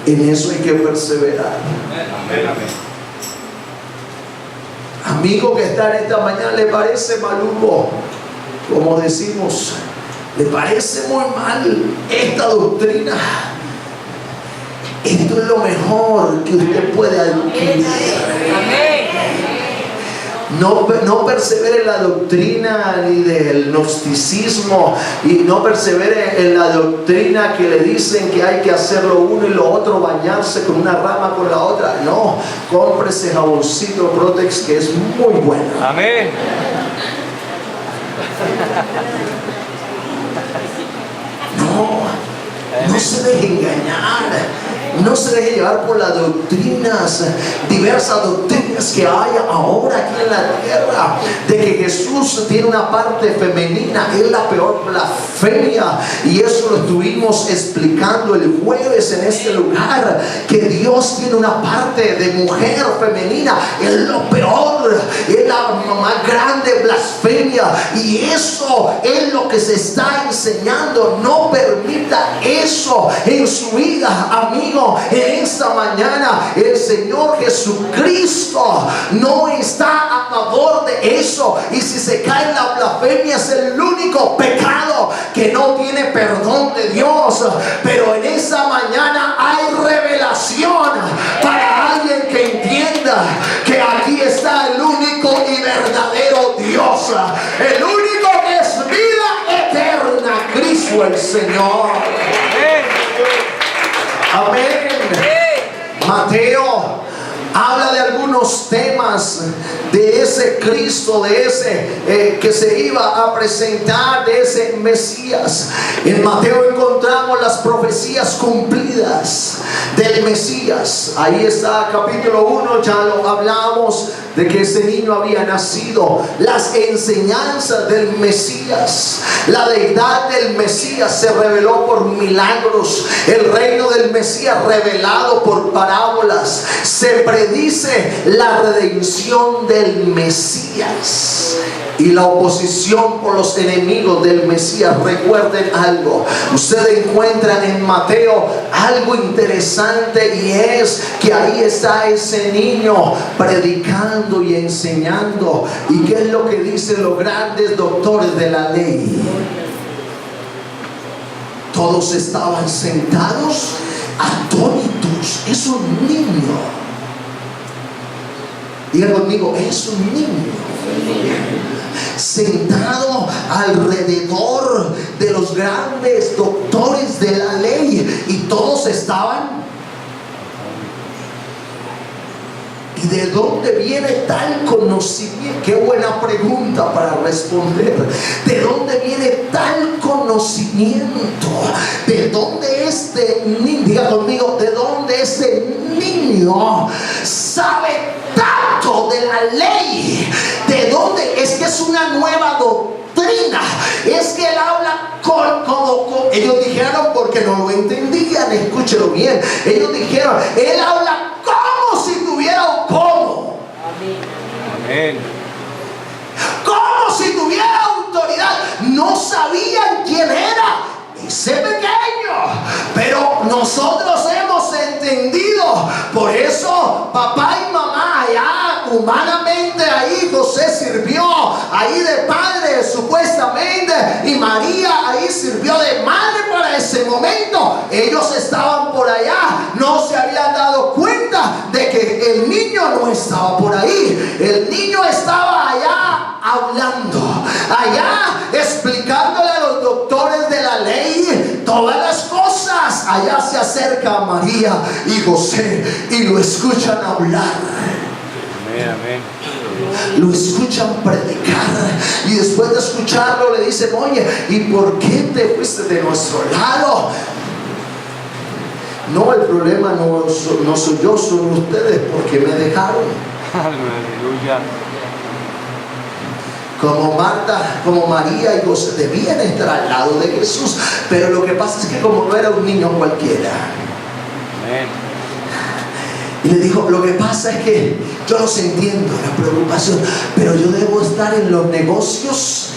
Speaker 1: En eso hay que perseverar.
Speaker 2: Amén, amén.
Speaker 1: Amigo que está en esta mañana, ¿le parece maluco? Como decimos, ¿le parece muy mal esta doctrina? Esto es lo mejor que usted puede adquirir. No persevere en la doctrina ni del gnosticismo, y no persevere en la doctrina que le dicen que hay que hacer lo uno y lo otro, bañarse con una rama con la otra. No, cómprese jaboncito Protex, que es muy bueno.
Speaker 2: Amén.
Speaker 1: No se deje engañar. No se deje llevar por las doctrinas, diversas doctrinas que hay ahora aquí en la tierra, de que Jesús tiene una parte femenina. Es la peor blasfemia, y eso lo estuvimos explicando el jueves en este lugar, que Dios tiene una parte de mujer femenina. Es lo peor, es la más grande blasfemia, y eso es lo que se está enseñando. No permita eso. hizo en su vida, amigo. En esta mañana el Señor Jesucristo no está a favor de eso. Y si se cae en la blasfemia, es el único pecado que no tiene perdón de Dios. Pero en esta mañana hay revelación para alguien que entienda que aquí está el único y verdadero Dios, el único que es vida eterna, Cristo el Señor. Amén. Mateo habla de algunos temas de ese Cristo, de ese que se iba a presentar, de ese Mesías. En Mateo encontramos las profecías cumplidas del Mesías. Ahí está capítulo 1, ya lo hablamos de que ese niño había nacido. Las enseñanzas del Mesías, la deidad del Mesías se reveló por milagros. El reino del Mesías revelado por parábolas. Se predice la redención del Mesías y la oposición por los enemigos del Mesías. Recuerden algo, ustedes encuentran en Mateo algo interesante, y es que ahí está ese niño predicando y enseñando. ¿Y qué es lo que dicen los grandes doctores de la ley? Todos estaban sentados atónitos. Es un niño. Diga conmigo, es un niño sentado alrededor de los grandes doctores de la ley, y todos estaban. ¿Y de dónde viene tal conocimiento? Qué buena pregunta para responder. ¿De dónde viene tal conocimiento? ¿De dónde este niño, diga conmigo, de dónde este niño sabe tanto de la ley? ¿De dónde? Es que es una nueva doctrina. Es que él habla como ellos dijeron, porque no lo entendían. Escúchelo bien. Ellos dijeron, él habla como si tuviera un cómo.
Speaker 2: Amén.
Speaker 1: Como si tuviera autoridad. No sabían quién era ese pequeño, pero nosotros hemos entendido. Por eso papá y mamá allá humanamente, ahí José sirvió ahí de padre supuestamente, y María ahí sirvió de madre para ese momento. Ellos estaban por allá, no se habían dado cuenta de que el niño no estaba por ahí. El niño estaba allá hablando, allá explicándole a los doctores de la ley todas las cosas. Allá se acerca María y José y lo escuchan hablar.
Speaker 2: Amén, amén.
Speaker 1: Lo escuchan predicar, y después de escucharlo le dicen, oye, ¿y por qué te fuiste de nuestro lado? No, el problema no soy yo, son ustedes, porque me dejaron.
Speaker 2: Aleluya.
Speaker 1: Como Marta, como María y José debían estar al lado de Jesús, pero lo que pasa es que como no era un niño cualquiera.
Speaker 2: Amén.
Speaker 1: Y le dijo, lo que pasa es que yo los entiendo, la preocupación, pero yo debo estar en los negocios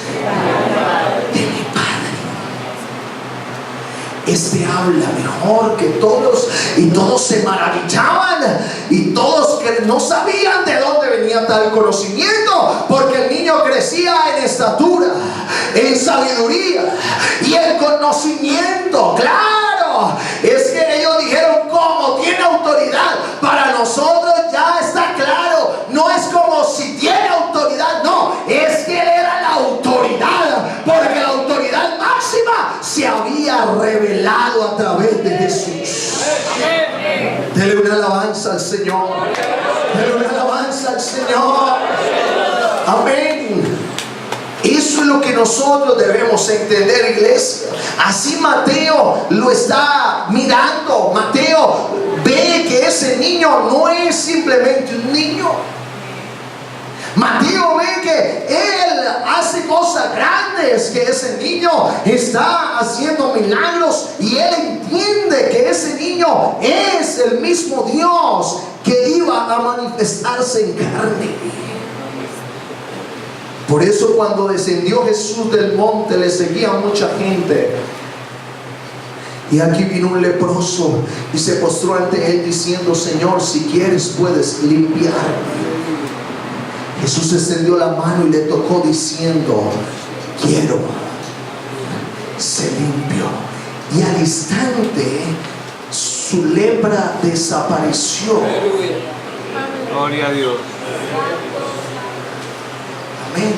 Speaker 1: de mi Padre. Este habla mejor que todos, y todos se maravillaban, y todos que no sabían de dónde venía tal conocimiento, porque el niño crecía en estatura, en sabiduría y en conocimiento. Claro, es que ellos dijeron, ¿cómo tiene autoridad? Para nosotros ya está claro, no es como si tiene autoridad, no, es que él era la autoridad, porque la autoridad máxima se había revelado a través de Jesús. Dele una alabanza al Señor. Dele una alabanza al Señor. Amén. Eso es lo que nosotros debemos entender, iglesia. Así Mateo lo está mirando. Mateo ve que ese niño no es simplemente un niño. Mateo ve que él hace cosas grandes, que ese niño está haciendo milagros, y él entiende que ese niño es el mismo Dios que iba a manifestarse en carne. Por eso cuando descendió Jesús del monte le seguía mucha gente. Y aquí vino un leproso y se postró ante él diciendo: Señor, si quieres puedes limpiarme. Jesús extendió la mano y le tocó diciendo: quiero, sé limpio. Y al instante su lepra desapareció.
Speaker 2: Gloria a Dios.
Speaker 1: Amén.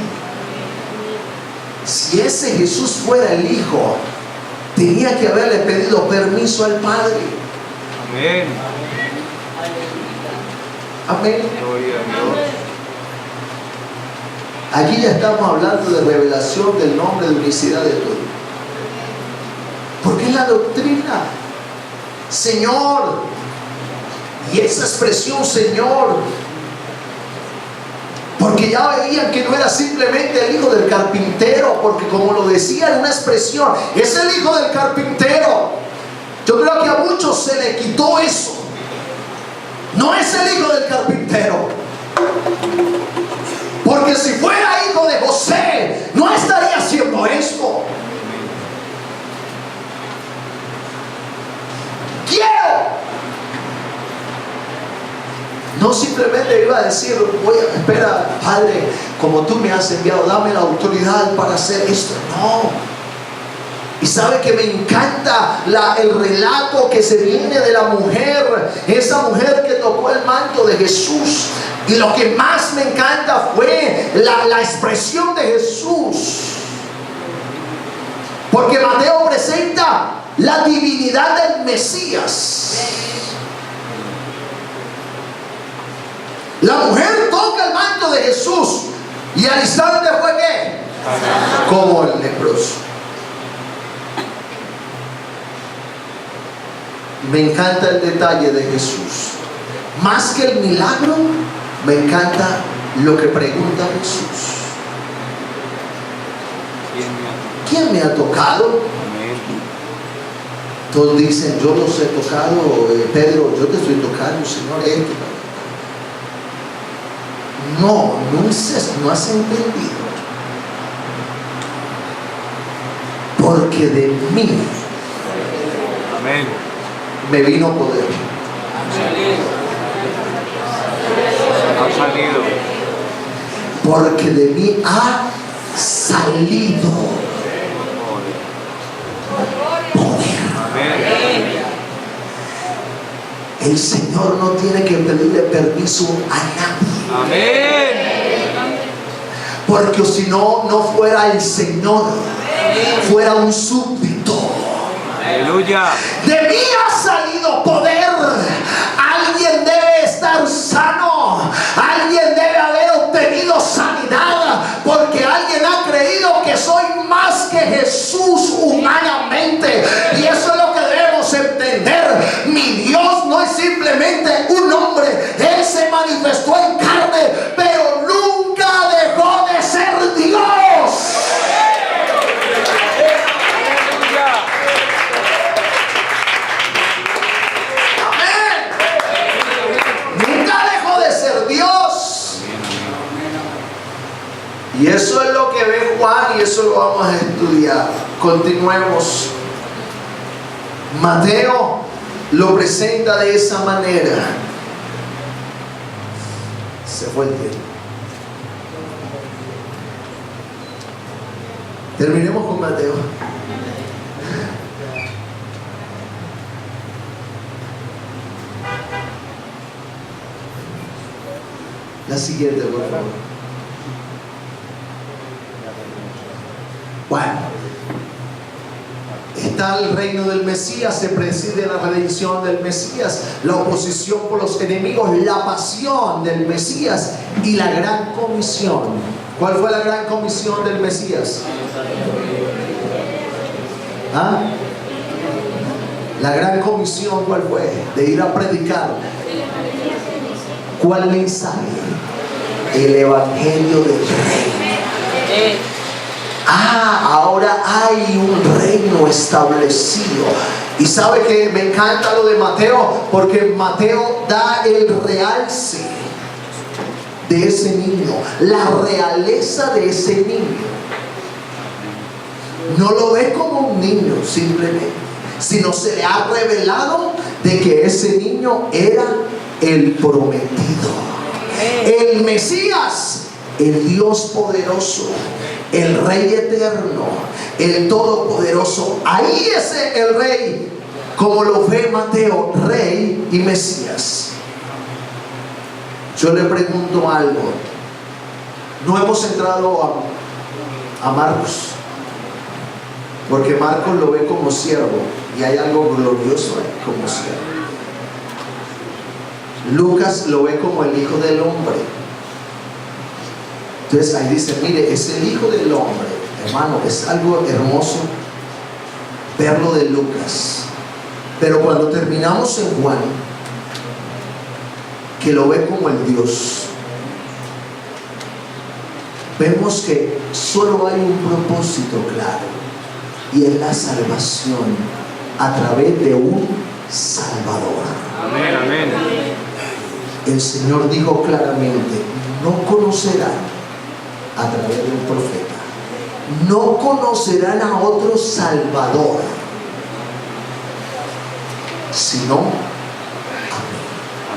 Speaker 1: Si ese Jesús fuera el Hijo, tenía que haberle pedido permiso al Padre.
Speaker 2: Amén.
Speaker 1: Amén.
Speaker 2: Gloria a Dios.
Speaker 1: Aquí ya estamos hablando de revelación del nombre de unicidad de todo. Porque es la doctrina, Señor. Y esa expresión, Señor, porque ya veían que no era simplemente el hijo del carpintero, porque como lo decía en una expresión, es el hijo del carpintero. Yo creo que a muchos se le quitó eso. No es el hijo del carpintero, porque si fuera hijo de José no estaría haciendo esto. Quiero. No simplemente iba a decir: espera, Padre, como tú me has enviado, dame la autoridad para hacer esto. No. Y sabe que me encanta el relato que se viene de la mujer, esa mujer que tocó el manto de Jesús. Y lo que más me encanta fue la expresión de Jesús. Porque Mateo presenta la divinidad del Mesías. La mujer toca el manto de Jesús y al instante fue ¿qué? Como el leproso. Me encanta el detalle de Jesús. Más que el milagro, me encanta lo que pregunta Jesús: ¿quién me ha tocado?
Speaker 2: Amén.
Speaker 1: Todos dicen: yo los he tocado, Pedro, yo te estoy tocando, Señor, esto. No es eso, no has entendido. Porque de mí,
Speaker 2: Amén.
Speaker 1: me vino poder.
Speaker 2: Ha salido.
Speaker 1: Porque de mí ha salido poder.
Speaker 2: Amén.
Speaker 1: El Señor no tiene que pedirle permiso a nadie.
Speaker 2: Amén.
Speaker 1: Porque si no, no fuera el Señor, fuera un súbdito.
Speaker 2: Aleluya.
Speaker 1: De mí ha salido poder. Alguien debe estar sano. Alguien debe haber obtenido sanidad. Porque alguien ha creído que soy más que Jesús humanamente. Y eso es lo que debemos entender. Mi Dios no es simplemente un hombre. Él se manifestó en carne, pero nunca dejó de ser Dios. Y eso es lo que ve Juan y eso lo vamos a estudiar. Continuemos. Mateo lo presenta de esa manera. Se fue el tiempo. Terminemos con Mateo. La siguiente, por favor. Bueno, está el reino del Mesías, se preside la redención del Mesías, la oposición por los enemigos, la pasión del Mesías y la gran comisión. ¿Cuál fue la gran comisión del Mesías? ¿Ah? La gran comisión, ¿cuál fue? De ir a predicar. ¿Cuál mensaje? El evangelio del reino. Ahora hay un reino establecido. Y sabe que me encanta lo de Mateo, porque Mateo da el realce de ese niño, la realeza de ese niño. No lo ve como un niño simplemente. sino se le ha revelado de que ese niño era el prometido, el Mesías, el Dios poderoso, el Rey eterno, el todopoderoso. Ahí es el Rey, como lo ve Mateo, Rey y Mesías. Yo le pregunto algo. No hemos entrado a Marcos, porque Marcos lo ve como siervo y hay algo glorioso ahí como siervo. Lucas lo ve como el Hijo del Hombre. Entonces ahí dice, mire, es el Hijo del Hombre, hermano. Es algo hermoso verlo de Lucas. Pero cuando terminamos en Juan, que lo ve como el Dios, vemos que solo hay un propósito claro, y es la salvación a través de un Salvador.
Speaker 2: Amén, amén.
Speaker 1: El Señor dijo claramente: no conocerán a través de un profeta, no conocerán a otro Salvador, sino a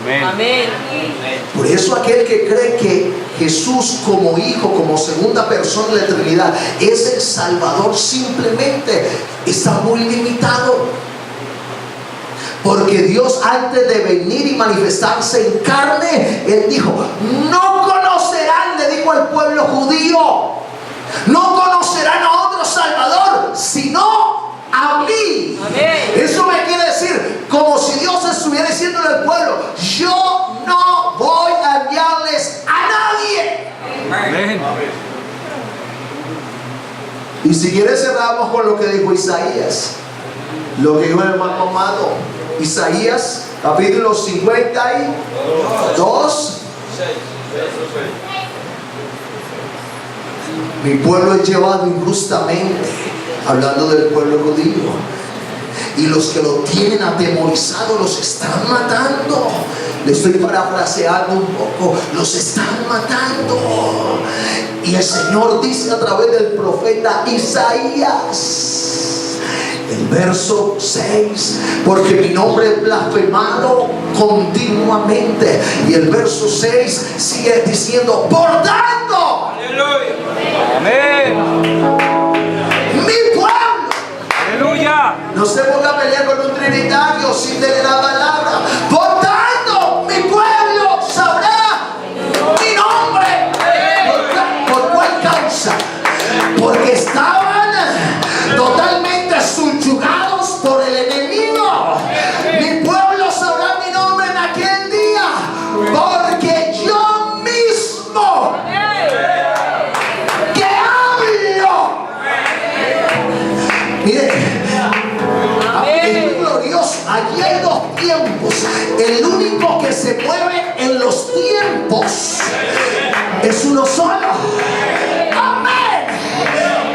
Speaker 1: mí.
Speaker 2: Amén.
Speaker 3: Amén.
Speaker 1: Por eso aquel que cree que Jesús como Hijo, como segunda persona de la Trinidad, es el Salvador, simplemente está muy limitado. Porque Dios, antes de venir y manifestarse en carne, Él dijo: no conocerán, le dijo al pueblo judío, no conocerán a otro Salvador, sino a mí.
Speaker 3: Amén.
Speaker 1: Eso me quiere decir, como si Dios estuviera diciéndole al pueblo: yo no voy a enviarles a nadie.
Speaker 2: Amén.
Speaker 1: Y si quieres cerramos con lo que dijo Isaías, lo que dijo el hermano amado. Isaías capítulo 52. Mi pueblo es llevado injustamente, hablando del pueblo judío, y los que lo tienen atemorizado los están matando. Le estoy parafraseando un poco: los están matando. Y el Señor dice a través del profeta Isaías, el verso 6, porque mi nombre es blasfemado continuamente. Y el verso 6 sigue diciendo: por tanto,
Speaker 2: Aleluya. Amén.
Speaker 1: mi pueblo.
Speaker 2: Aleluya.
Speaker 1: No se ponga a pelear con un trinitario sin tener la palabra. Por tanto, mi pueblo sabrá mi nombre. ¿Por cuál causa? Porque estaban totalmente subyugados por el enemigo. Mi pueblo sabrá mi nombre en aquel día, porque yo mismo que hablo. Mire, es muy glorioso. Aquí hay dos tiempos. El único que se mueve en los tiempos es uno solo. Amén.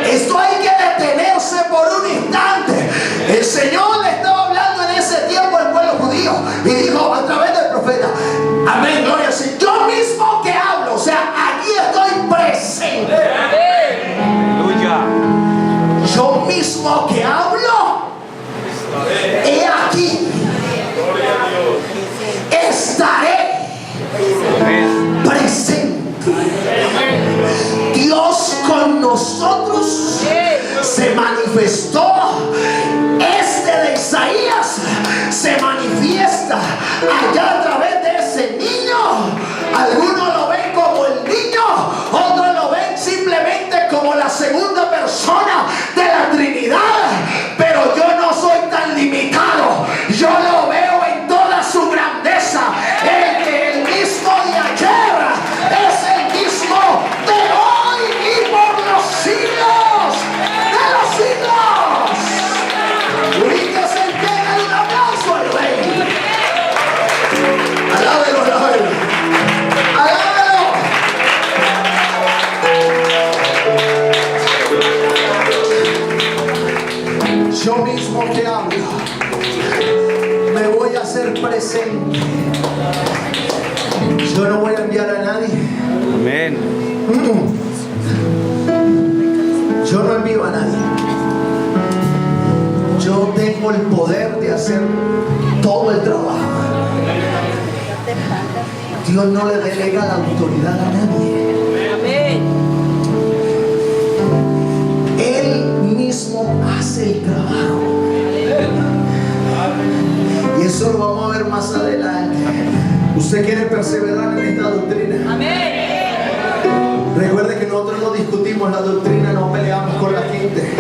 Speaker 1: Esto hay que detenerse por un instante. El Señor le estaba hablando en ese tiempo al pueblo judío y dijo a través del profeta: amén, gloria al Señor. Yo mismo que hablo, o sea, aquí estoy presente.
Speaker 2: Aleluya.
Speaker 1: Yo mismo que hablo, he aquí, estaré
Speaker 2: Amén.
Speaker 1: presente. Dios con nosotros se manifestó. Este de Isaías se manifiesta allá a través de ese niño. Algunos lo ven como el niño, otros lo ven simplemente como la segunda persona de la Trinidad. Pero yo no soy tan limitado. Yo lo veo en toda su grandeza. El mismo de ayer es el mismo de hoy y por los siglos de los siglos. Ubíquese en pie, dale un aplauso al Rey. Alábelo, alábelo. Alábelo. Yo mismo que hablo, me voy a hacer presente. Yo no voy a enviar a nadie.
Speaker 2: Amén.
Speaker 1: Yo no envío a nadie. yo tengo el poder de hacer todo el trabajo. Dios no le delega la autoridad a nadie.
Speaker 3: Amén.
Speaker 1: Él mismo hace el trabajo. Y eso lo vamos a ver más adelante. ¿Usted quiere perseverar en esta doctrina?
Speaker 3: Amén.
Speaker 1: Recuerde que nosotros no discutimos la doctrina, no peleamos con la gente.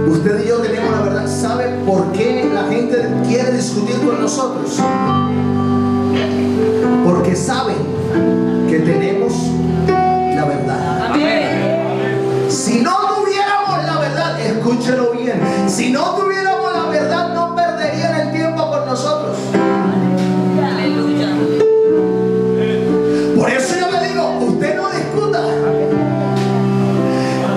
Speaker 1: Usted y yo tenemos la verdad. ¿Sabe por qué la gente quiere discutir con nosotros? Porque saben que tenemos la verdad.
Speaker 3: Amén.
Speaker 1: Si no tuviéramos la verdad, escúchelo bien, si no tuviéramos la verdad, no perderían el tiempo con nosotros.
Speaker 3: Aleluya.
Speaker 1: Por eso yo le digo, usted no discuta.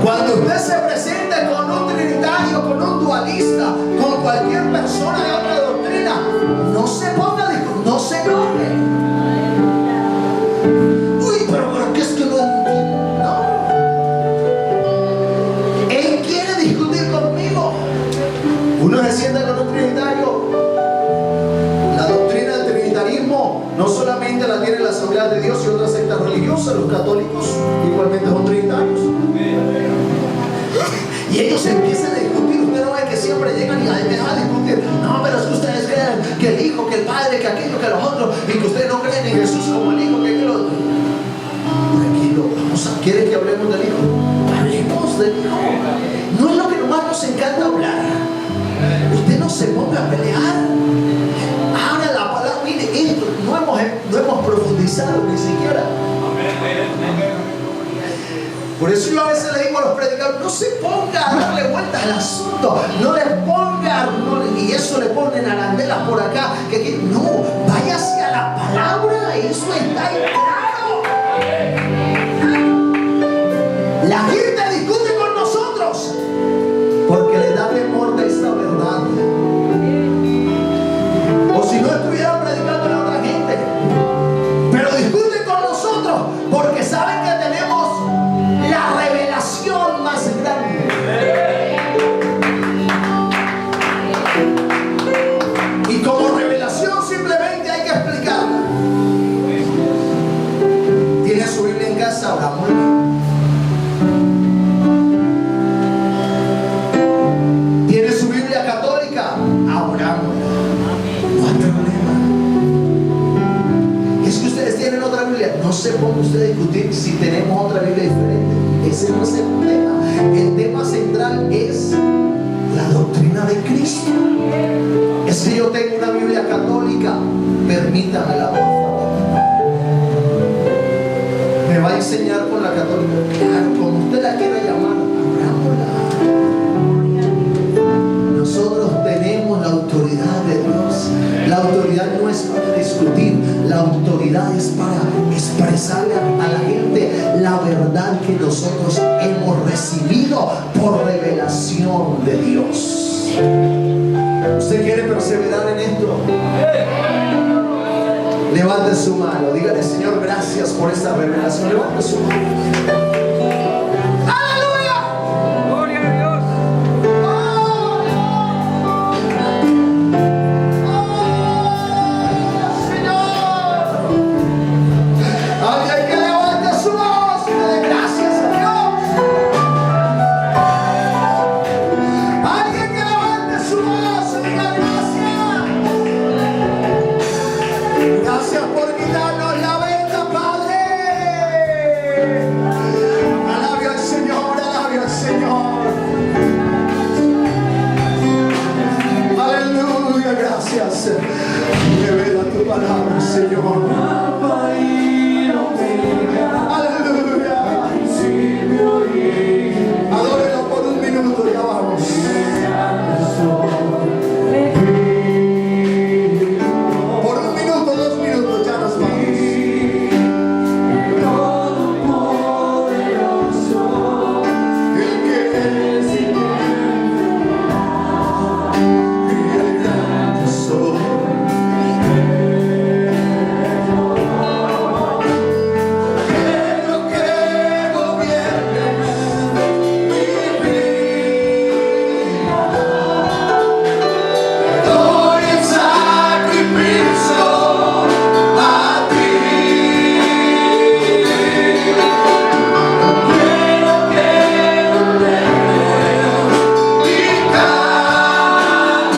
Speaker 1: Cuando usted se presente con un trinitario, con un dualista, con cualquier persona de otra doctrina, no se ponga a discutir, no se enoje. Uy, pero ¿por qué es que no entiendo? No. Él quiere discutir conmigo. Uno se sienta con un trinitario. La doctrina del trinitarismo no solamente la tiene la Asamblea de Dios y otras sectas religiosas, los católicos igualmente son trinitarios. Y ellos empiezan a discutir. Usted no ve que siempre llegan y empiezan a discutir. No, pero es que ustedes creen que el Hijo, que el Padre, que aquello, que los otros, y que ustedes no creen en Jesús como el Hijo, que aquello. Tranquilo, vamos a, ¿quieren que hablemos del Hijo? Hablemos del Hijo. No es lo que nomás nos encanta hablar. Usted no se ponga a pelear. Ahora la palabra, mire, esto no hemos profundizado ni siquiera. Por eso yo a veces le digo a los predicadores, no se ponga a darle vueltas al asunto, no les ponga, y eso le ponen arandelas por acá, no, váyase a la palabra, eso está claro. La gente discute con nosotros porque le da temor de esta verdad. O si no estuvieran predicando a otra gente, pero discuten con nosotros porque saben que tenemos la revelación más grande. Y como revelación simplemente hay que explicarla. ¿Tiene su Biblia en casa? Hablamos. ¿Tiene su Biblia católica? Abramos. No hay problema. Es que ustedes tienen otra Biblia. No se ponga usted a discutir si tenemos otra Biblia diferente. Ese no es el tema. El tema central es la doctrina de Cristo. Es que yo tengo una Biblia católica. Permítamela, por favor. ¿Me va a enseñar con la católica? Claro, como usted la quiera llamar, abrámosla. Nosotros tenemos la autoridad de Dios. La autoridad no es para discutir, la autoridad es para expresarle a la gente la verdad que nosotros hemos recibido por revelación de Dios. ¿Usted quiere perseverar en esto? Levante su mano, dígale: Señor, gracias por esta revelación. Levante su mano. Revela tu palabra, Señor.